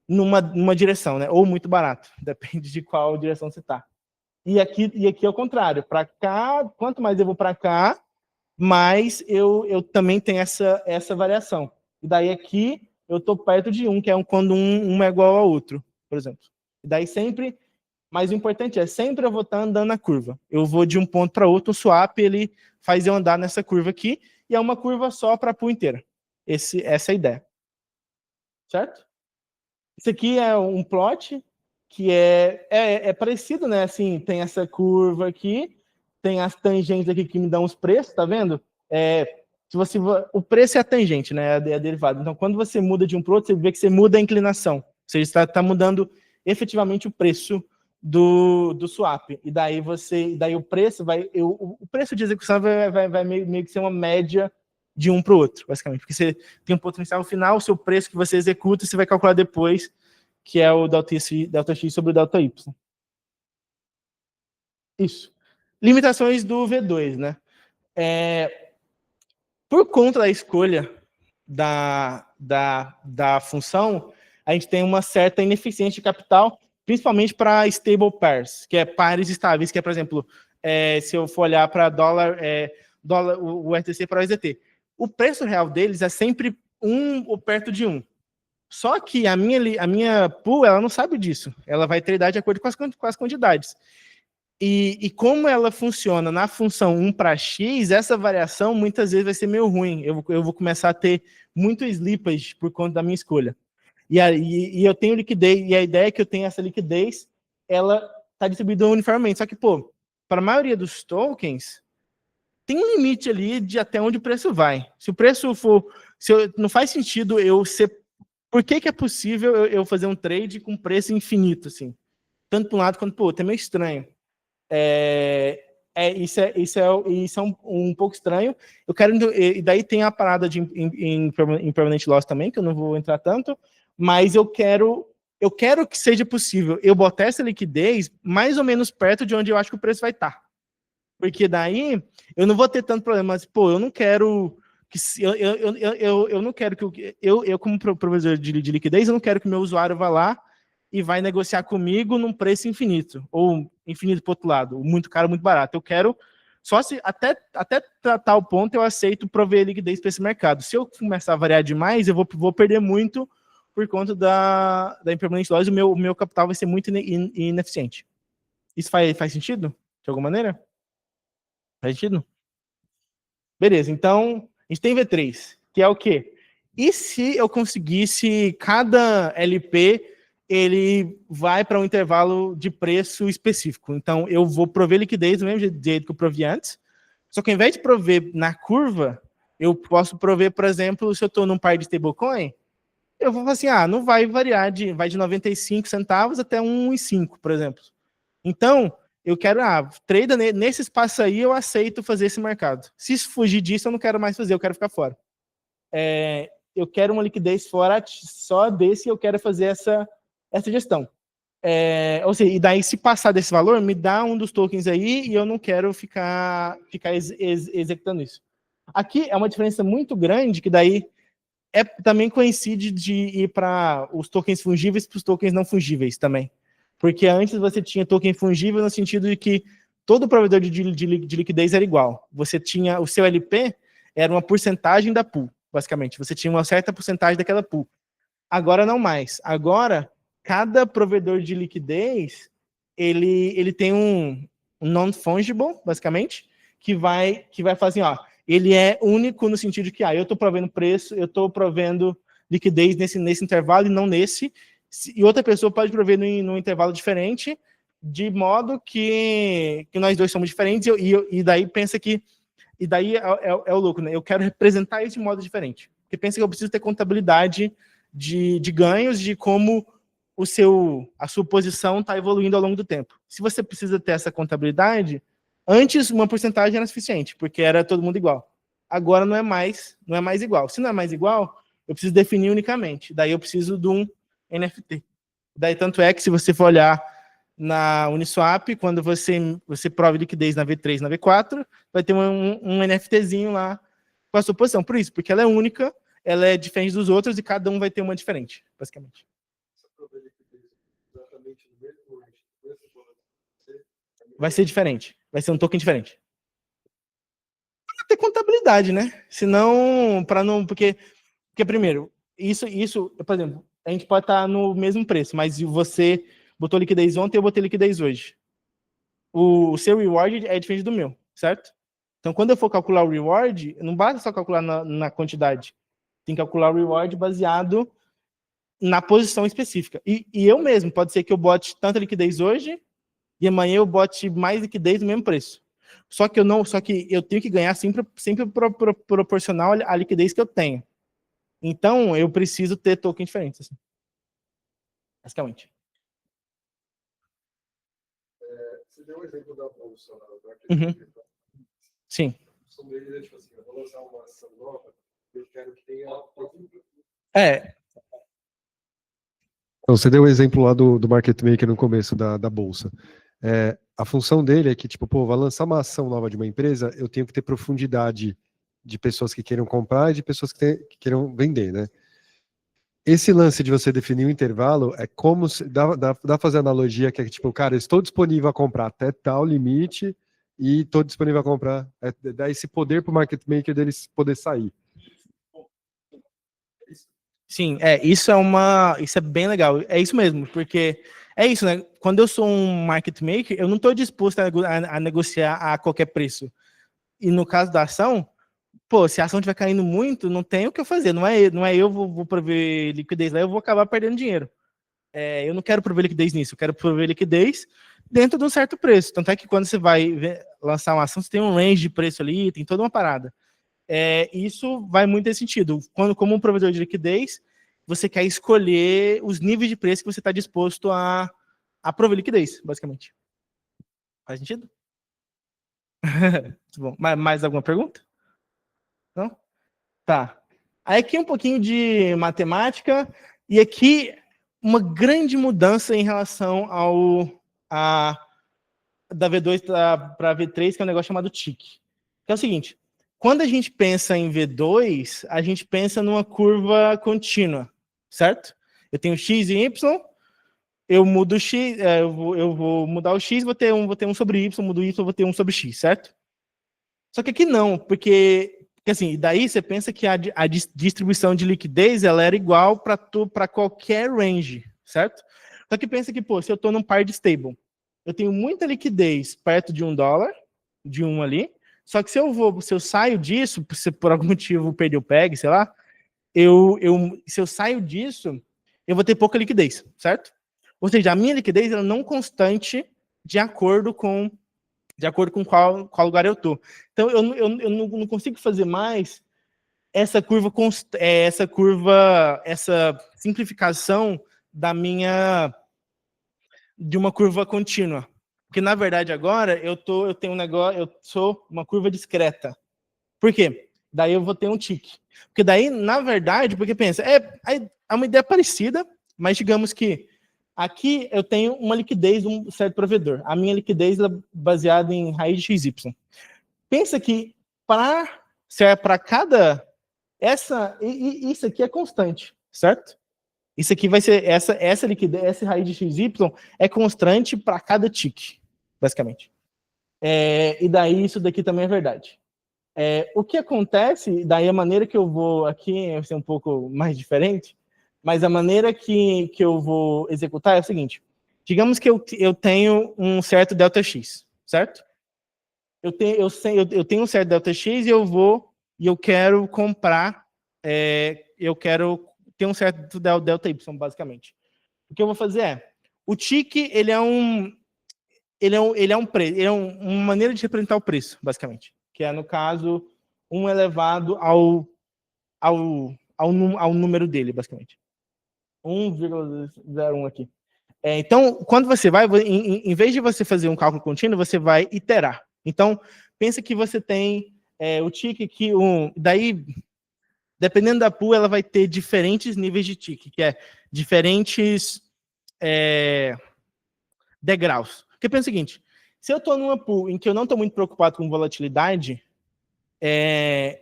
E: numa direção, né? Ou muito barato, depende de qual direção você está. E aqui é o contrário. Para cá, quanto mais eu vou para cá, mais eu também tenho essa variação. E daí aqui eu estou perto de 1, que é quando um é igual ao outro, por exemplo. E daí sempre, mas o importante é, sempre eu vou estar andando na curva. Eu vou de um ponto para outro, o swap ele faz eu andar nessa curva aqui, e é uma curva só para a pool inteira. Essa é a ideia. Certo? Isso aqui é um plot que é parecido, né? Assim, tem essa curva aqui, tem as tangentes aqui que me dão os preços, tá vendo? O preço é a tangente, né? É a derivada. Então, quando você muda de um para o outro, você vê que você muda a inclinação. Ou seja, está mudando efetivamente o preço do swap. E daí o preço o preço de execução vai meio que ser uma média de um para o outro, basicamente. Porque você tem um potencial final, o seu preço que você executa, você vai calcular depois, que é o delta x sobre o delta y. Isso. Limitações do V2, né? Por conta da escolha da função, a gente tem uma certa ineficiência de capital, principalmente para stable pairs, que é pares estáveis, que é, por exemplo, se eu for olhar para dólar, o USDC para o USDT. o preço real deles é sempre 1 ou perto de 1. Só que a minha pool, ela não sabe disso. Ela vai tradear de acordo com as quantidades. E como ela funciona na função 1 para X, essa variação muitas vezes vai ser meio ruim. Eu vou começar a ter muito slippage por conta da minha escolha. E eu tenho liquidez, e a ideia é que eu tenha essa liquidez, ela está distribuída uniformemente. Só que, pô, para a maioria dos tokens, tem um limite ali de até onde o preço vai. Se o preço for... não faz sentido eu ser... Por que é possível eu fazer um trade com preço infinito, assim? Tanto para um lado quanto para o outro. É meio estranho. Isso é um pouco estranho. E daí tem a parada de impermanent loss também, que eu não vou entrar tanto, mas eu quero que seja possível eu botar essa liquidez mais ou menos perto de onde eu acho que o preço vai estar. Porque daí eu não vou ter tanto problema. Mas, pô, eu não quero que eu não quero que eu como provedor de liquidez, eu não quero que o meu usuário vá lá e vai negociar comigo num preço infinito, ou infinito para o outro lado, muito caro, muito barato. Eu quero, só se até tal ponto eu aceito prover liquidez para esse mercado. Se eu começar a variar demais, eu vou perder muito por conta da impermanent loss, o meu capital vai ser muito ineficiente. Isso faz sentido? De alguma maneira? Faz sentido? Beleza, então a gente tem V3, que é o quê? E se eu conseguisse cada LP ele vai para um intervalo de preço específico. Então, eu vou prover liquidez do mesmo jeito que eu provi antes, só que ao invés de prover na curva, eu posso prover, por exemplo, se eu estou num par de stablecoin, eu vou falar assim, não vai variar, vai de 95 centavos até 1,5, por exemplo. Então, eu quero, trade nesse espaço aí, eu aceito fazer esse mercado. Se fugir disso, eu não quero mais fazer, eu quero ficar fora. Eu quero uma liquidez fora só desse, eu quero fazer essa gestão. Ou seja, e daí se passar desse valor, me dá um dos tokens aí e eu não quero ficar executando isso. Aqui é uma diferença muito grande, que daí também coincide de ir para os tokens fungíveis para os tokens não fungíveis também. Porque antes você tinha token fungível no sentido de que todo provedor de liquidez era igual. Você tinha, o seu LP era uma porcentagem da pool, basicamente. Você tinha uma certa porcentagem daquela pool. Agora não mais. Agora, cada provedor de liquidez, ele tem um non-fungible, basicamente, que vai falar assim, ele é único no sentido de que, eu estou provendo preço, eu estou provendo liquidez nesse intervalo e não nesse, e outra pessoa pode prover num intervalo diferente, de modo que nós dois somos diferentes, e daí pensa que, e daí é o louco, né? Eu quero representar isso de modo diferente, porque pensa que eu preciso ter contabilidade de ganhos, de como a sua posição está evoluindo ao longo do tempo. Se você precisa ter essa contabilidade, antes uma porcentagem era suficiente, porque era todo mundo igual. Agora não é mais igual. Se não é mais igual, eu preciso definir unicamente. Daí eu preciso de um NFT. Daí tanto é que se você for olhar na Uniswap, quando você prova liquidez na V3, na V4, vai ter um NFTzinho lá com a sua posição. Por isso, porque ela é única, ela é diferente dos outros e cada um vai ter uma diferente, basicamente. Vai ser diferente. Vai ser um token diferente. Para ter contabilidade, né? Senão, porque primeiro, isso, por exemplo, a gente pode estar no mesmo preço, mas você botou liquidez ontem, eu botei liquidez hoje. O seu reward é diferente do meu, certo? Então, quando eu for calcular o reward, não basta só calcular na quantidade. Tem que calcular o reward baseado na posição específica. E eu mesmo, pode ser que eu bote tanta liquidez hoje e amanhã eu bote mais liquidez no mesmo preço. Só que eu tenho que ganhar sempre proporcional à liquidez que eu tenho. Então, eu preciso ter tokens diferentes, assim. Basicamente.
A: Você deu o exemplo da bolsa.
E: Sim.
A: Tipo assim, eu vou lançar uma ação nova, eu quero que tenha... Então, você deu o exemplo lá do market maker no começo da bolsa. A função dele é que, tipo, vai lançar uma ação nova de uma empresa, eu tenho que ter profundidade de pessoas que queiram comprar e de pessoas que queiram vender, né? Esse lance de você definir um intervalo é como dá pra fazer analogia que é tipo, cara, eu estou disponível a comprar até tal limite e estou disponível a comprar, dá esse poder para o market maker deles poder sair.
E: Sim, isso é bem legal. É isso mesmo, porque é isso, né? Quando eu sou um market maker, eu não estou disposto a negociar a qualquer preço. E no caso da ação, pô, se a ação estiver caindo muito, não tem o que eu fazer. Não é eu vou prover liquidez lá, eu vou acabar perdendo dinheiro. Eu não quero prover liquidez nisso, eu quero prover liquidez dentro de um certo preço. Tanto é que quando você vai lançar uma ação, você tem um range de preço ali, tem toda uma parada. Isso vai muito nesse sentido. Como um provedor de liquidez, você quer escolher os níveis de preço que você está disposto a prover liquidez, basicamente. Faz sentido? Bom, mais alguma pergunta? Não? Tá. Aí aqui um pouquinho de matemática, e aqui uma grande mudança em relação da V2 para a V3, que é um negócio chamado TIC. Que é o seguinte, quando a gente pensa em V2, a gente pensa numa curva contínua, certo? Eu tenho X e Y, eu mudo X, eu vou mudar o X, vou ter um sobre Y, mudo Y, vou ter um sobre X, certo? Só que aqui não, porque assim, daí você pensa que a distribuição de liquidez ela era igual para qualquer range, certo? Só que pensa que, pô, se eu estou num par de stable, eu tenho muita liquidez perto de $1, de um ali, só que se eu saio disso, se por algum motivo perder o PEG, sei lá, se eu saio disso, eu vou ter pouca liquidez, certo? Ou seja, a minha liquidez ela não constante de acordo com qual lugar eu estou. Então, eu não consigo fazer mais essa simplificação de uma curva contínua. Porque, na verdade, agora, eu tenho um negócio, eu sou uma curva discreta. Por quê? Daí eu vou ter um tique. Porque daí, na verdade, porque pensa, é uma ideia parecida, mas digamos que aqui eu tenho uma liquidez de um certo provedor. A minha liquidez é baseada em raiz de XY. Pensa que para cada... Isso aqui é constante, certo? Isso aqui vai ser... Essa liquidez, essa raiz de XY é constante para cada tique, basicamente. E daí isso daqui também é verdade. O que acontece, daí a maneira que eu vou aqui vai ser um pouco mais diferente, mas a maneira que eu vou executar é o seguinte. Digamos que eu tenho um certo ΔX, certo? Eu tenho um certo ΔX e eu quero comprar, eu quero ter um certo ΔY, basicamente. O que eu vou fazer o TIC, ele é uma maneira de representar o preço, basicamente. Que é, no caso, 1 elevado ao número dele, basicamente. 1,01 aqui. Então, quando você vai, em vez de você fazer um cálculo contínuo, você vai iterar. Então, pensa que você tem o TIC aqui, daí, dependendo da pool, ela vai ter diferentes níveis de TIC, que é diferentes degraus. Porque pensa o seguinte, se eu estou numa pool em que eu não estou muito preocupado com volatilidade,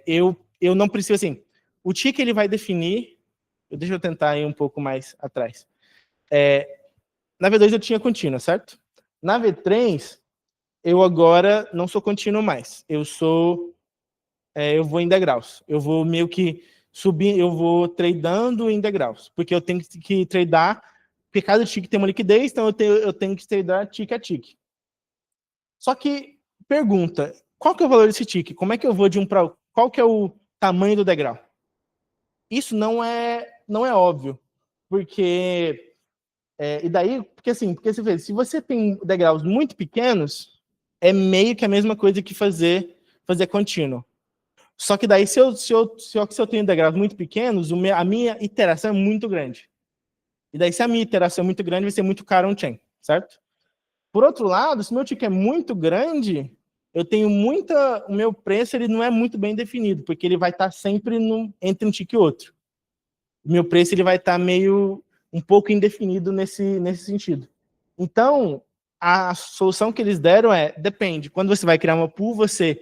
E: eu não preciso, assim, o TIC ele vai definir, deixa eu tentar ir um pouco mais atrás. Na V2 eu tinha contínua, certo? Na V3, eu agora não sou contínuo mais. Eu vou em degraus. Eu vou meio que subir, eu vou tradando em degraus. Porque eu tenho que tradar, porque cada TIC tem uma liquidez, então eu tenho que tradar TIC a TIC. Só que, pergunta, qual que é o valor desse TIC? Como é que eu vou de um para... Qual que é o tamanho do degrau? Isso não é óbvio. Porque... e daí, porque você vê, se você tem degraus muito pequenos, é meio que a mesma coisa que fazer contínuo. Só que daí, se eu tenho degraus muito pequenos, a minha iteração é muito grande. E daí, se a minha iteração é muito grande, vai ser muito caro on-chain, certo? Por outro lado, se o meu ticket é muito grande, o meu preço ele não é muito bem definido, porque ele vai estar sempre entre um ticket e outro. O meu preço ele vai estar meio um pouco indefinido nesse sentido. Então, a solução que eles deram depende. Quando você vai criar uma pool, você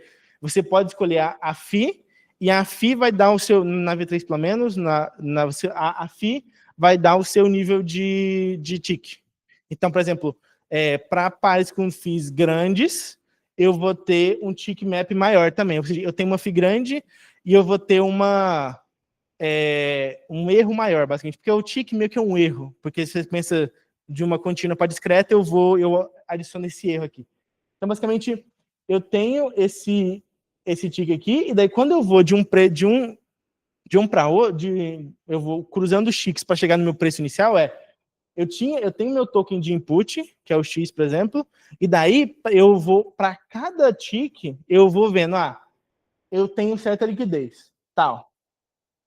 E: pode escolher a FI, e a FI vai dar o seu, na V3 pelo menos, a FI vai dar o seu nível de TIC. Então, por exemplo, para pares com FIIs grandes, eu vou ter um TIC map maior também. Ou seja, eu tenho uma FI grande e eu vou ter uma um erro maior, basicamente, porque o tick meio que é um erro, porque se você pensa de uma contínua para discreta, eu adiciono esse erro aqui. Então, basicamente, eu tenho esse tick aqui, e daí quando eu vou de um para outro, eu vou cruzando os ticks para chegar no meu preço inicial, eu tenho meu token de input, que é o X, por exemplo, e daí eu vou, para cada tick, eu vou vendo, eu tenho certa liquidez, tal.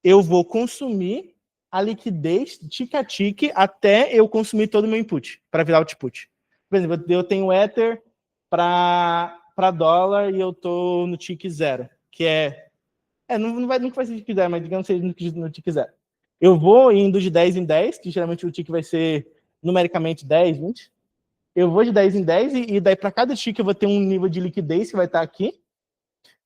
E: Eu vou consumir a liquidez tick a tick até eu consumir todo o meu input, para virar output. Por exemplo, eu tenho Ether para dólar e eu estou no tick 0, que nunca vai ser tick 0, mas digamos que seja no tick 0. Eu vou indo de 10 em 10, que geralmente o tick vai ser numericamente 10, 20. Eu vou de 10 em 10 e daí para cada tick eu vou ter um nível de liquidez que vai estar aqui.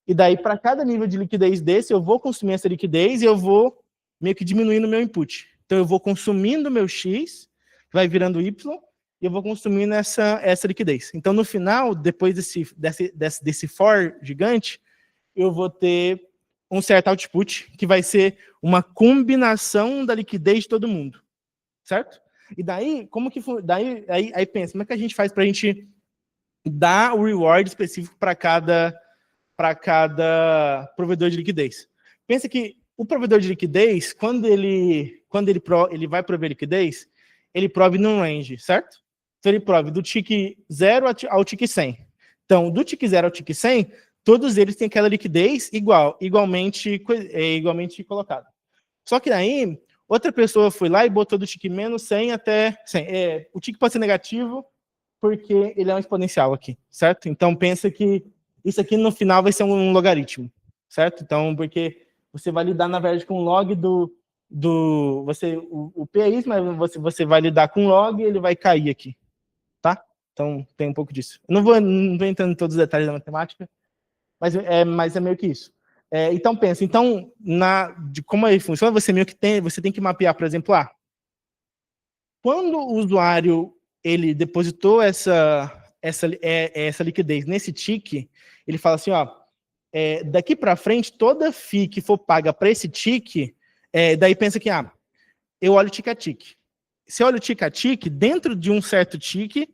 E: E daí para cada nível de liquidez desse, eu vou consumir essa liquidez e eu vou meio que diminuindo o meu input. Então eu vou consumindo o meu X, vai virando Y, e eu vou consumindo essa liquidez. Então no final, depois desse for gigante, eu vou ter um certo output, que vai ser uma combinação da liquidez de todo mundo, certo? E daí, aí pensa, como é que a gente faz para a gente dar o reward específico para cada provedor de liquidez? Pensa que o provedor de liquidez, quando ele vai prover liquidez, ele prove num range, certo? Então ele prove do tick 0 ao tick 100. Então, do tick 0 ao tick 100, todos eles têm aquela liquidez igualmente colocada. Só que daí, outra pessoa foi lá e botou do tick menos 100 até 100. O tick pode ser negativo porque ele é um exponencial aqui, certo? Então, pensa que isso aqui no final vai ser um logaritmo, certo? Então, porque você vai lidar, na verdade, com o log o P é isso, mas você vai lidar com o log e ele vai cair aqui, tá? Então, tem um pouco disso. Eu não vou entrando em todos os detalhes da matemática, mas é meio que isso. Então, pensa, de como ele funciona, você tem que mapear, por exemplo, quando o usuário ele depositou essa liquidez nesse tick, ele fala assim, daqui para frente, toda FII que for paga para esse tick, daí pensa que, eu olho tick a tick. Se eu olho tick a tick, dentro de um certo tick,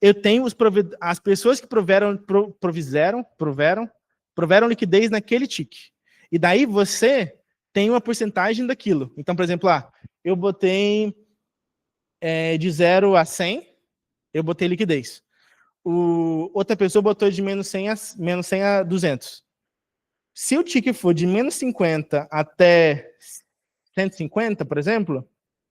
E: eu tenho as pessoas que proveram liquidez naquele tick. E daí você tem uma porcentagem daquilo. Então, por exemplo, eu botei de 0 a 100, eu botei liquidez. Outra pessoa botou de menos 100 a 200. Se o tick for de menos 50 até 150, por exemplo,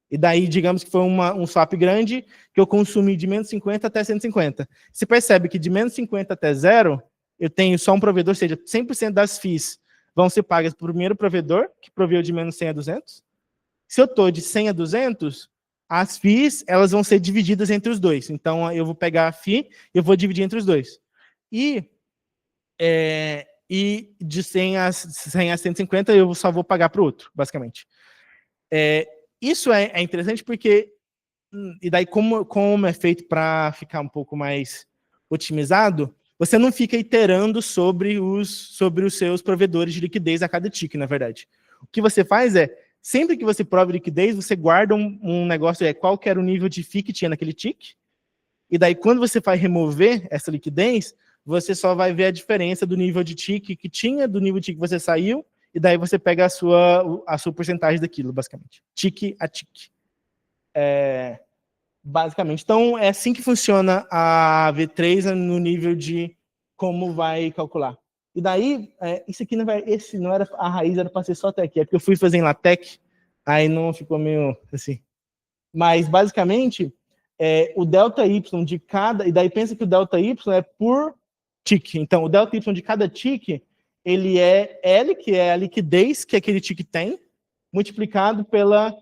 E: e daí, digamos que foi um swap grande, que eu consumi de menos 50 até 150. Você percebe que de menos 50 até 0, eu tenho só um provedor, ou seja, 100% das FIIs vão ser pagas para o primeiro provedor, que proveu de menos 100 a 200. Se eu estou de 100 a 200, as FIIs elas vão ser divididas entre os dois. Então, eu vou pegar a FII e eu vou dividir entre os dois. E de 100 a 150, eu só vou pagar para o outro, basicamente. Isso é interessante porque, e daí como é feito para ficar um pouco mais otimizado, você não fica iterando sobre os seus provedores de liquidez a cada tick, na verdade. O que você faz sempre que você prova liquidez, você guarda um negócio, qual que era o nível de FII que tinha naquele tick, e daí quando você vai remover essa liquidez, você só vai ver a diferença do nível de tick que tinha, do nível de tick que você saiu, e daí você pega a sua porcentagem daquilo, basicamente. Tick a tick. Basicamente. Então, é assim que funciona a V3 no nível de como vai calcular. E daí, isso aqui não era a raiz, era para ser só até aqui. É porque eu fui fazer em LaTeX, aí não ficou meio assim. Mas, basicamente, o ΔY de cada... E daí pensa que o ΔY é por tick. Então, o ΔY de cada tick, ele é L, que é a liquidez que aquele tick tem, multiplicado pela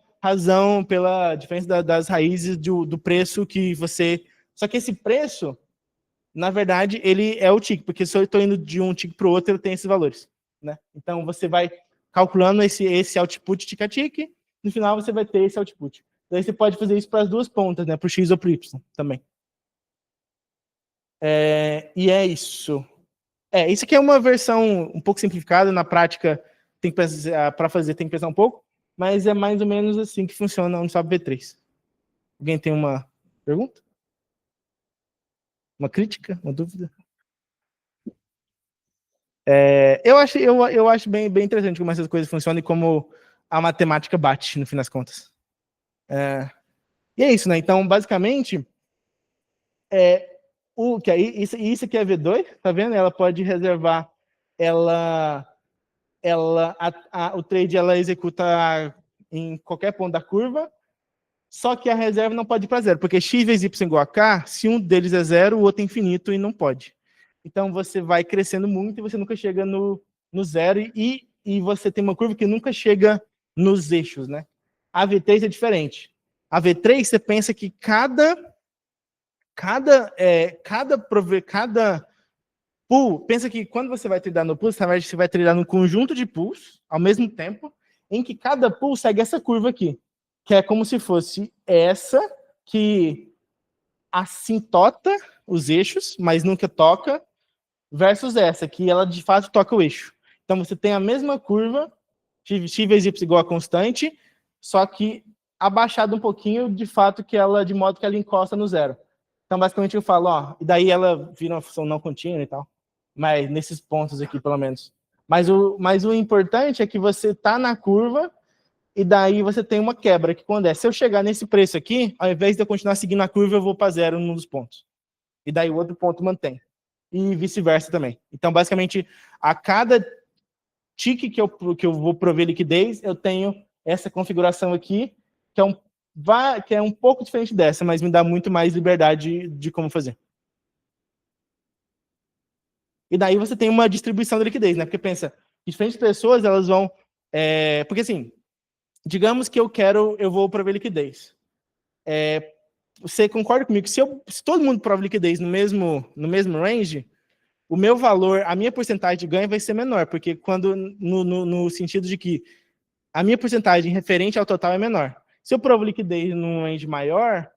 E: diferença das raízes do preço que você... Só que esse preço, na verdade, ele é o tick, porque se eu estou indo de um tick para o outro, eu tenho esses valores, né? Então, você vai calculando esse output tick a tick, no final você vai ter esse output. Daí você pode fazer isso para as duas pontas, né? Para o X ou para o Y também. E é isso. Isso aqui é uma versão um pouco simplificada, na prática, para fazer tem que pensar um pouco. mas é mais ou menos assim que funciona no SWAP V3. Alguém tem uma pergunta? Uma crítica? Uma dúvida? Eu acho bem interessante como essas coisas funcionam e como a matemática bate, no fim das contas. E é isso, né? Então, basicamente, isso aqui é V2, tá vendo? Ela pode reservar, o trade ela executa em qualquer ponto da curva, só que a reserva não pode ir para zero, porque x vezes y igual a k, se um deles é zero, o outro é infinito e não pode. Então, você vai crescendo muito e você nunca chega no zero, e você tem uma curva que nunca chega nos eixos, né? A V3 é diferente. A V3, você pensa que cada pool, pensa que quando você vai tradar no pool, você vai tradar no conjunto de pools, ao mesmo tempo, em que cada pool segue essa curva aqui, que é como se fosse essa, que assintota os eixos, mas nunca toca, versus essa, que ela de fato toca o eixo. Então você tem a mesma curva, x vezes y igual a constante, só que abaixada um pouquinho, de fato, de modo que ela encosta no zero. Então, basicamente, eu falo, e daí ela vira uma função não contínua e tal, mas nesses pontos aqui, pelo menos. Mas o importante é que você está na curva, e daí você tem uma quebra, que quando se eu chegar nesse preço aqui, ao invés de eu continuar seguindo a curva, eu vou para zero num dos pontos. E daí o outro ponto mantém. E vice-versa também. Então, basicamente, a cada tick que eu vou prover liquidez, eu tenho essa configuração aqui, que é um pouco diferente dessa, mas me dá muito mais liberdade de como fazer. E daí você tem uma distribuição da liquidez, né? Porque pensa, diferentes pessoas, elas vão... porque assim, digamos que eu vou prover liquidez. Você concorda comigo que se todo mundo prova liquidez no mesmo range, o meu valor, a minha porcentagem de ganho vai ser menor, porque no sentido de que a minha porcentagem referente ao total é menor. Se eu provo liquidez num range maior,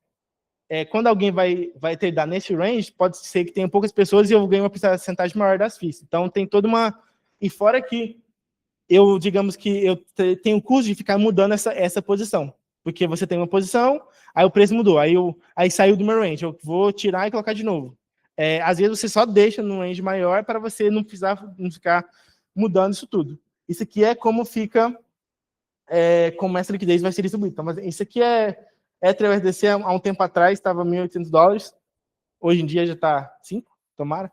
E: quando alguém vai tradar nesse range, pode ser que tenha poucas pessoas e eu ganho uma porcentagem maior das FIIs. Então tem toda uma... E fora que digamos que eu tenho o custo de ficar mudando essa posição. Porque você tem uma posição, aí o preço mudou, aí saiu do meu range, eu vou tirar e colocar de novo. Às vezes você só deixa num range maior para você não ficar mudando isso tudo. Isso aqui é como fica... como essa liquidez vai ser distribuída. Então, mas isso aqui ETH/USDC há um tempo atrás estava $1.800, hoje em dia já está 5, tomara.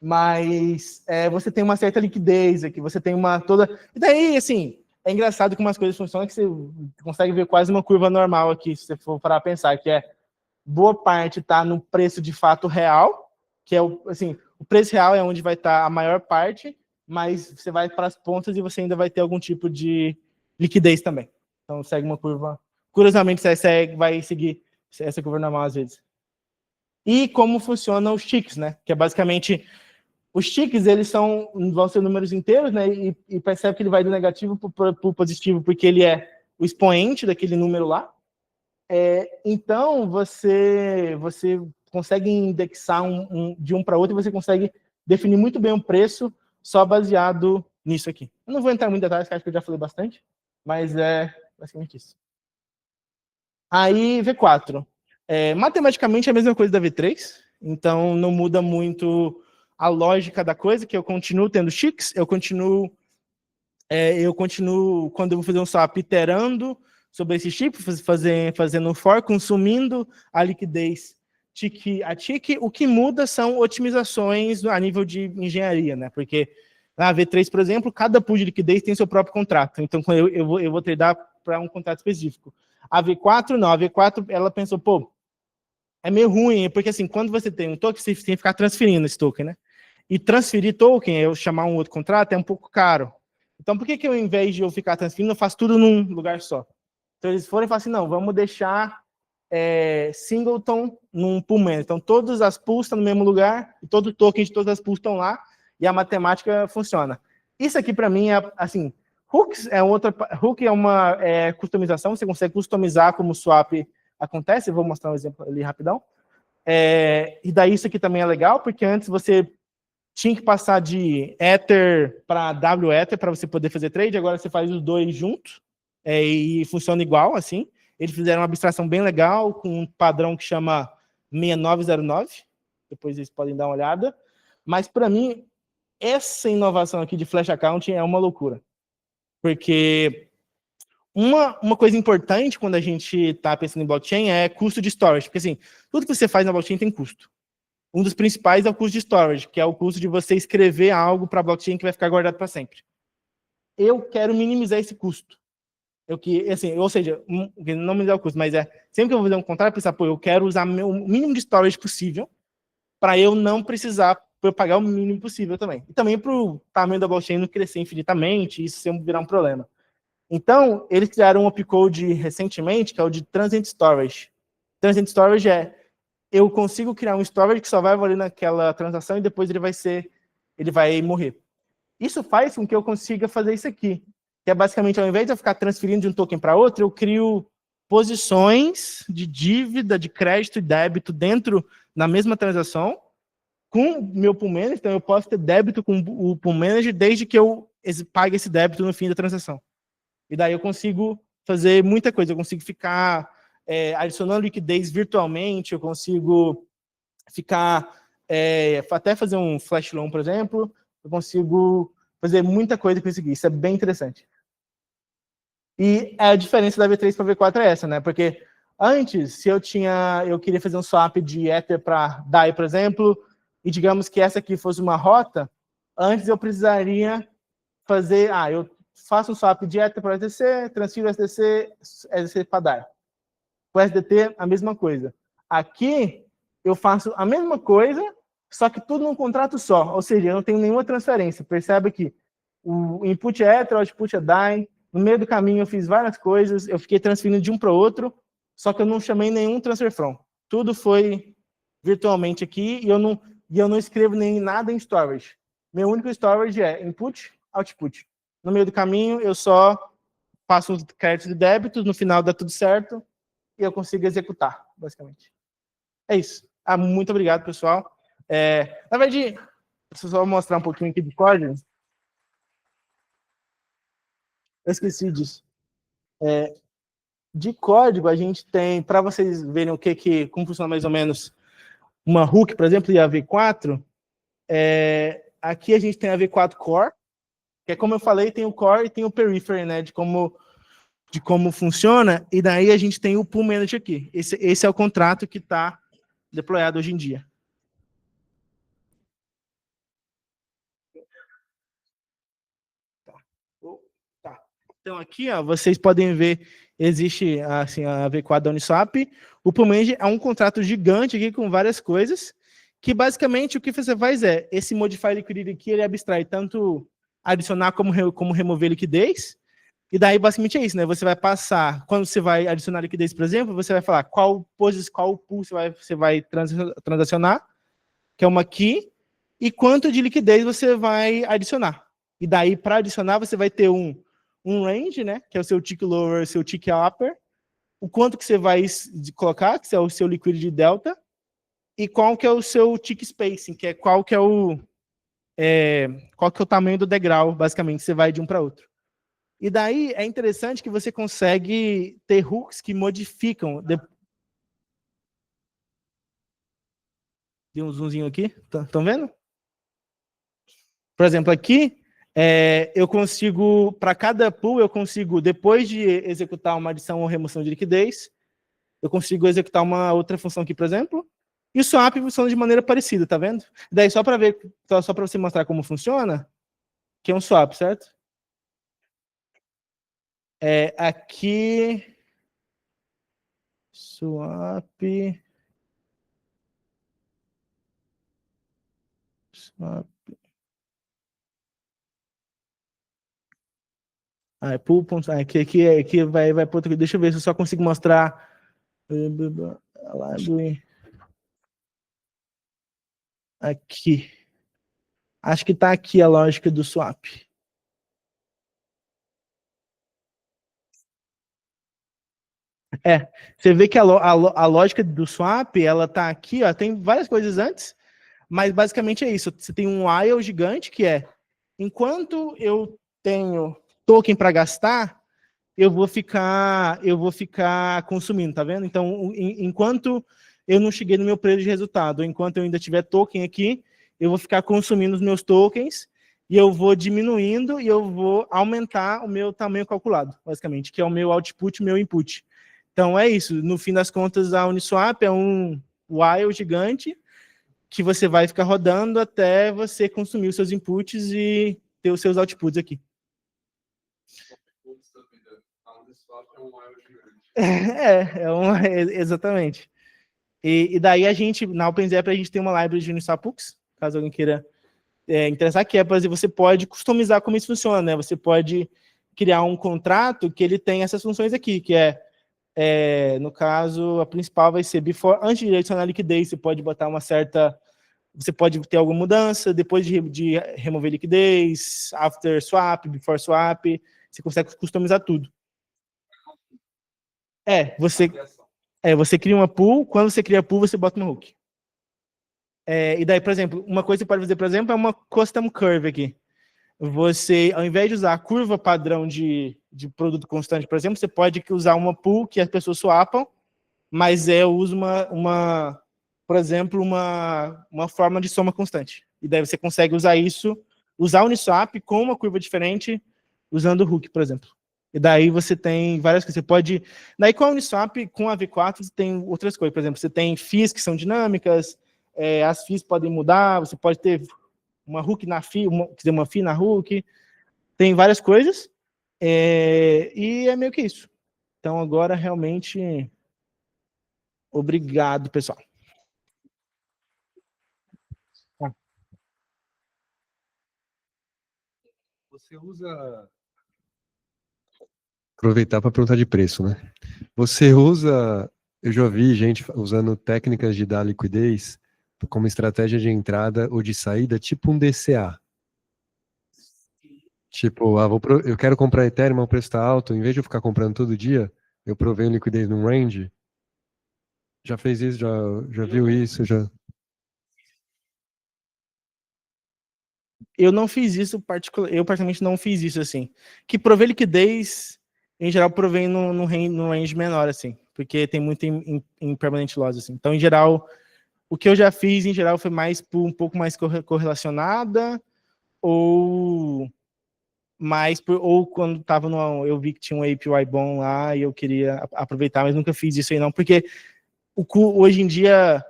E: Mas você tem uma certa liquidez aqui, você tem E daí, assim, é engraçado como as coisas funcionam, que você consegue ver quase uma curva normal aqui, se você for parar a pensar, que boa parte está no preço de fato real, que é o preço real é onde vai estar a maior parte, mas você vai para as pontas e você ainda vai ter algum tipo de liquidez também. Então segue uma curva. Curiosamente, você vai seguir essa curva normal às vezes. E como funcionam os ticks, né? Que é basicamente... Os ticks, eles vão ser números inteiros, né? E percebe que ele vai do negativo para o positivo, porque ele é o expoente daquele número lá. Então, você consegue indexar de um para outro e você consegue definir muito bem o preço só baseado nisso aqui. Eu não vou entrar muito em detalhes, que acho que eu já falei bastante, mas é basicamente isso. Aí, V4. Matematicamente é a mesma coisa da V3, então não muda muito a lógica da coisa, que eu continuo tendo ticks, eu continuo, quando eu vou fazer um swap, iterando sobre esse chip, fazendo um for, consumindo a liquidez tick a tick. O que muda são otimizações a nível de engenharia, né? Porque na V3, por exemplo, cada pool de liquidez tem seu próprio contrato. Então, eu vou tradar para um contrato específico. A V4, não. A V4, ela pensou, é meio ruim, porque assim, quando você tem um token, você tem que ficar transferindo esse token, né? E transferir token, eu chamar um outro contrato, é um pouco caro. Então, por que eu, ao invés de eu ficar transferindo, eu faço tudo num lugar só? Então, eles foram e falaram assim, não, vamos deixar singleton num pool manager. Então, todas as pools estão no mesmo lugar, e todo token de todas as pools estão lá, e a matemática funciona. Isso aqui, para mim, é assim, hooks hook é uma customização, você consegue customizar como o swap acontece, eu vou mostrar um exemplo ali rapidão. E daí isso aqui também é legal, porque antes você tinha que passar de Ether para WEther para você poder fazer trade, agora você faz os dois juntos. e funciona igual, assim. Eles fizeram uma abstração bem legal, com um padrão que chama 6909, depois vocês podem dar uma olhada. Mas, para mim, essa inovação aqui de Flash Accounting é uma loucura. Porque uma coisa importante quando a gente está pensando em blockchain é custo de storage. Porque, assim, tudo que você faz na blockchain tem custo. Um dos principais é o custo de storage, que é o custo de você escrever algo para a blockchain que vai ficar guardado para sempre. Eu quero minimizar esse custo. Ou seja, não minimizar o custo, mas sempre que eu vou fazer um contrato, pensar, eu quero usar o mínimo de storage possível para eu não precisar pagar o mínimo possível também. E também para o tamanho da blockchain não crescer infinitamente e isso sempre virar um problema. Então, eles criaram um opcode recentemente, que é o de Transient Storage. Transient Storage eu consigo criar um storage que só vai valer naquela transação e depois ele vai morrer. Isso faz com que eu consiga fazer isso aqui, que é basicamente, ao invés de eu ficar transferindo de um token para outro, eu crio posições de dívida, de crédito e débito na mesma transação, com meu pool manager. Então, eu posso ter débito com o pool manager desde que eu pague esse débito no fim da transação. E daí eu consigo fazer muita coisa, eu consigo ficar adicionando liquidez virtualmente, eu consigo ficar, até fazer um flash loan, por exemplo, eu consigo fazer muita coisa com isso aqui. Isso é bem interessante. E a diferença da V3 para V4 é essa, né? Porque antes, se eu queria fazer um swap de Ether para DAI, por exemplo, e digamos que essa aqui fosse uma rota, antes eu precisaria fazer, eu faço um swap de Ether para SDC, transfiro SDC para DAI. O SDT, a mesma coisa. Aqui, eu faço a mesma coisa, só que tudo num contrato só. Ou seja, eu não tenho nenhuma transferência. Percebe que o input é Ether, o output é DAI. No meio do caminho, eu fiz várias coisas. Eu fiquei transferindo de um para o outro, só que eu não chamei nenhum transfer from. Tudo foi virtualmente aqui e eu não escrevo nem nada em storage. Meu único storage é input, output. No meio do caminho, eu só faço os créditos e débitos, no final dá tudo certo e eu consigo executar, basicamente. É isso. Muito obrigado, pessoal. Na verdade, deixa eu só mostrar um pouquinho aqui de código. Eu esqueci disso. De código, a gente tem, para vocês verem como funciona mais ou menos uma hook, por exemplo, e a V4, aqui a gente tem a V4 Core, que é como eu falei, tem o Core e tem o Periphery, né, de como funciona, e daí a gente tem o Pool Manager aqui. Esse é o contrato que está deployado hoje em dia. Tá. Então aqui, vocês podem ver, existe assim, a V4 da Uniswap. O Pool Manager é um contrato gigante aqui com várias coisas, que basicamente o que você faz esse Modify Liquidity aqui, ele abstrai tanto adicionar como remover liquidez. E daí, basicamente, é isso, né? Você vai passar, quando você vai adicionar liquidez, por exemplo, você vai falar qual pool você vai transacionar, que é uma key, e quanto de liquidez você vai adicionar. E daí, para adicionar, você vai ter um range, né? Que é o seu tick lower, seu tick upper, o quanto que você vai colocar, que é o seu liquidity delta, e qual que é o seu tick spacing, que é qual que é o tamanho do degrau, basicamente, você vai de um para outro. E daí é interessante que você consegue ter hooks que modificam. Dei um zoomzinho aqui, estão vendo? Por exemplo, aqui, eu consigo, para cada pool, eu consigo, depois de executar uma adição ou remoção de liquidez, eu consigo executar uma outra função aqui, por exemplo, e o swap funciona de maneira parecida, tá vendo? Daí, só para você mostrar como funciona, que é um swap, certo? Aqui, swap. Aqui vai para outro. Deixa eu ver se eu só consigo mostrar. Aqui. Acho que está aqui a lógica do swap. Você vê que a lógica do swap, ela está aqui, tem várias coisas antes, mas basicamente é isso. Você tem um while gigante que enquanto eu tenho token para gastar, eu vou ficar consumindo, tá vendo? Então, enquanto eu não cheguei no meu preço de resultado, ou enquanto eu ainda tiver token aqui, eu vou ficar consumindo os meus tokens, e eu vou diminuindo, e eu vou aumentar o meu tamanho calculado, basicamente, que é o meu output, o meu input. Então, é isso. No fim das contas, a Uniswap é um while gigante, que você vai ficar rodando até você consumir os seus inputs e ter os seus outputs aqui. Exatamente. E daí a gente, na OpenZap, a gente tem uma library de Uniswapux, caso alguém queira interessar, que é, por exemplo, você pode customizar como isso funciona, né? Você pode criar um contrato que ele tem essas funções aqui, que no caso, a principal vai ser antes de adicionar liquidez, você pode botar você pode ter alguma mudança, depois de remover liquidez, after swap, before swap, você consegue customizar tudo. Você cria uma pool, quando você cria a pool, você bota uma hook. E daí, por exemplo, uma coisa que você pode fazer, por exemplo, é uma custom curve aqui. Você, ao invés de usar a curva padrão de produto constante, por exemplo, você pode usar uma pool que as pessoas swapam, mas eu uso por exemplo, uma forma de soma constante. E daí você consegue usar o Uniswap com uma curva diferente, usando o hook, por exemplo. E daí você tem várias coisas. Você pode... Daí com a Uniswap, com a V4, você tem outras coisas. Por exemplo, você tem fees que são dinâmicas, as fees podem mudar, você pode ter uma hook na fee, uma fee na hook. Tem várias coisas. E é meio que isso. Então, agora, realmente... Obrigado, pessoal.
A: Você usa... Aproveitar para perguntar de preço, né? Você usa... Eu já vi gente usando técnicas de dar liquidez como estratégia de entrada ou de saída, tipo um DCA. Tipo, eu quero comprar Ethereum, mas o preço está alto, em vez de eu ficar comprando todo dia, eu proveio liquidez num range. Já fez isso? Já viu isso?
E: Eu não fiz isso, eu particularmente não fiz isso, assim. Que prover liquidez, em geral, provém no range menor, assim, porque tem muito em permanent loss, assim. Então, em geral, o que eu já fiz, em geral, foi mais um pouco mais correlacionada, ou quando estava eu vi que tinha um APY bom lá e eu queria aproveitar, mas nunca fiz isso aí não, porque hoje em dia,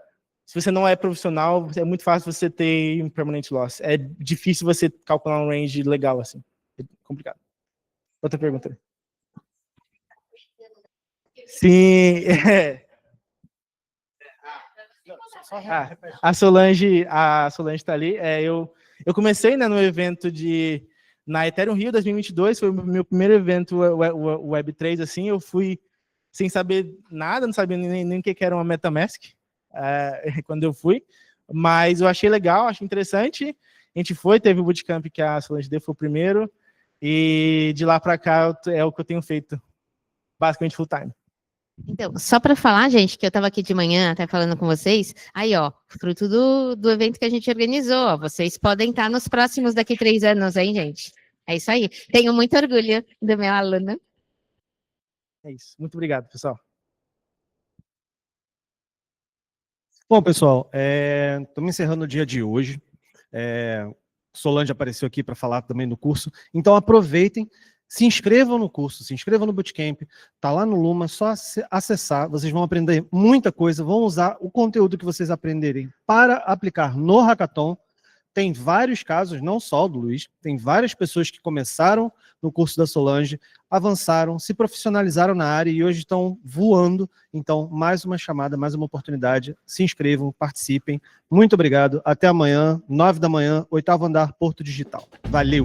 E: se você não é profissional, é muito fácil você ter permanent loss. É difícil você calcular um range legal, assim. É complicado. Outra pergunta. Sim. A Solange está ali. Eu comecei, né, no evento na Ethereum Rio 2022, foi o meu primeiro evento Web3, assim. Eu fui sem saber nada, não sabia nem o que era uma MetaMask quando eu fui, mas eu achei legal, achei interessante. A gente teve o bootcamp que a Solange deu, foi o primeiro, e de lá para cá é o que eu tenho feito, basicamente full time.
F: Então, só para falar, gente, que eu estava aqui de manhã até falando com vocês, aí, ó, fruto do evento que a gente organizou, ó, vocês podem estar nos próximos daqui 3 anos, hein, gente? É isso aí. Tenho muito orgulho do meu aluno.
E: É isso. Muito obrigado, pessoal.
G: Bom, pessoal, estamos encerrando o dia de hoje. Solange apareceu aqui para falar também do curso. Então, aproveitem, se inscrevam no curso, se inscrevam no Bootcamp. Está lá no Luma, é só acessar. Vocês vão aprender muita coisa, vão usar o conteúdo que vocês aprenderem para aplicar no Hackathon. Tem vários casos, não só o do Luiz, tem várias pessoas que começaram no curso da Solange, avançaram, se profissionalizaram na área e hoje estão voando. Então, mais uma chamada, mais uma oportunidade. Se inscrevam, participem. Muito obrigado. Até amanhã, 9 da manhã, 8º andar, Porto Digital. Valeu!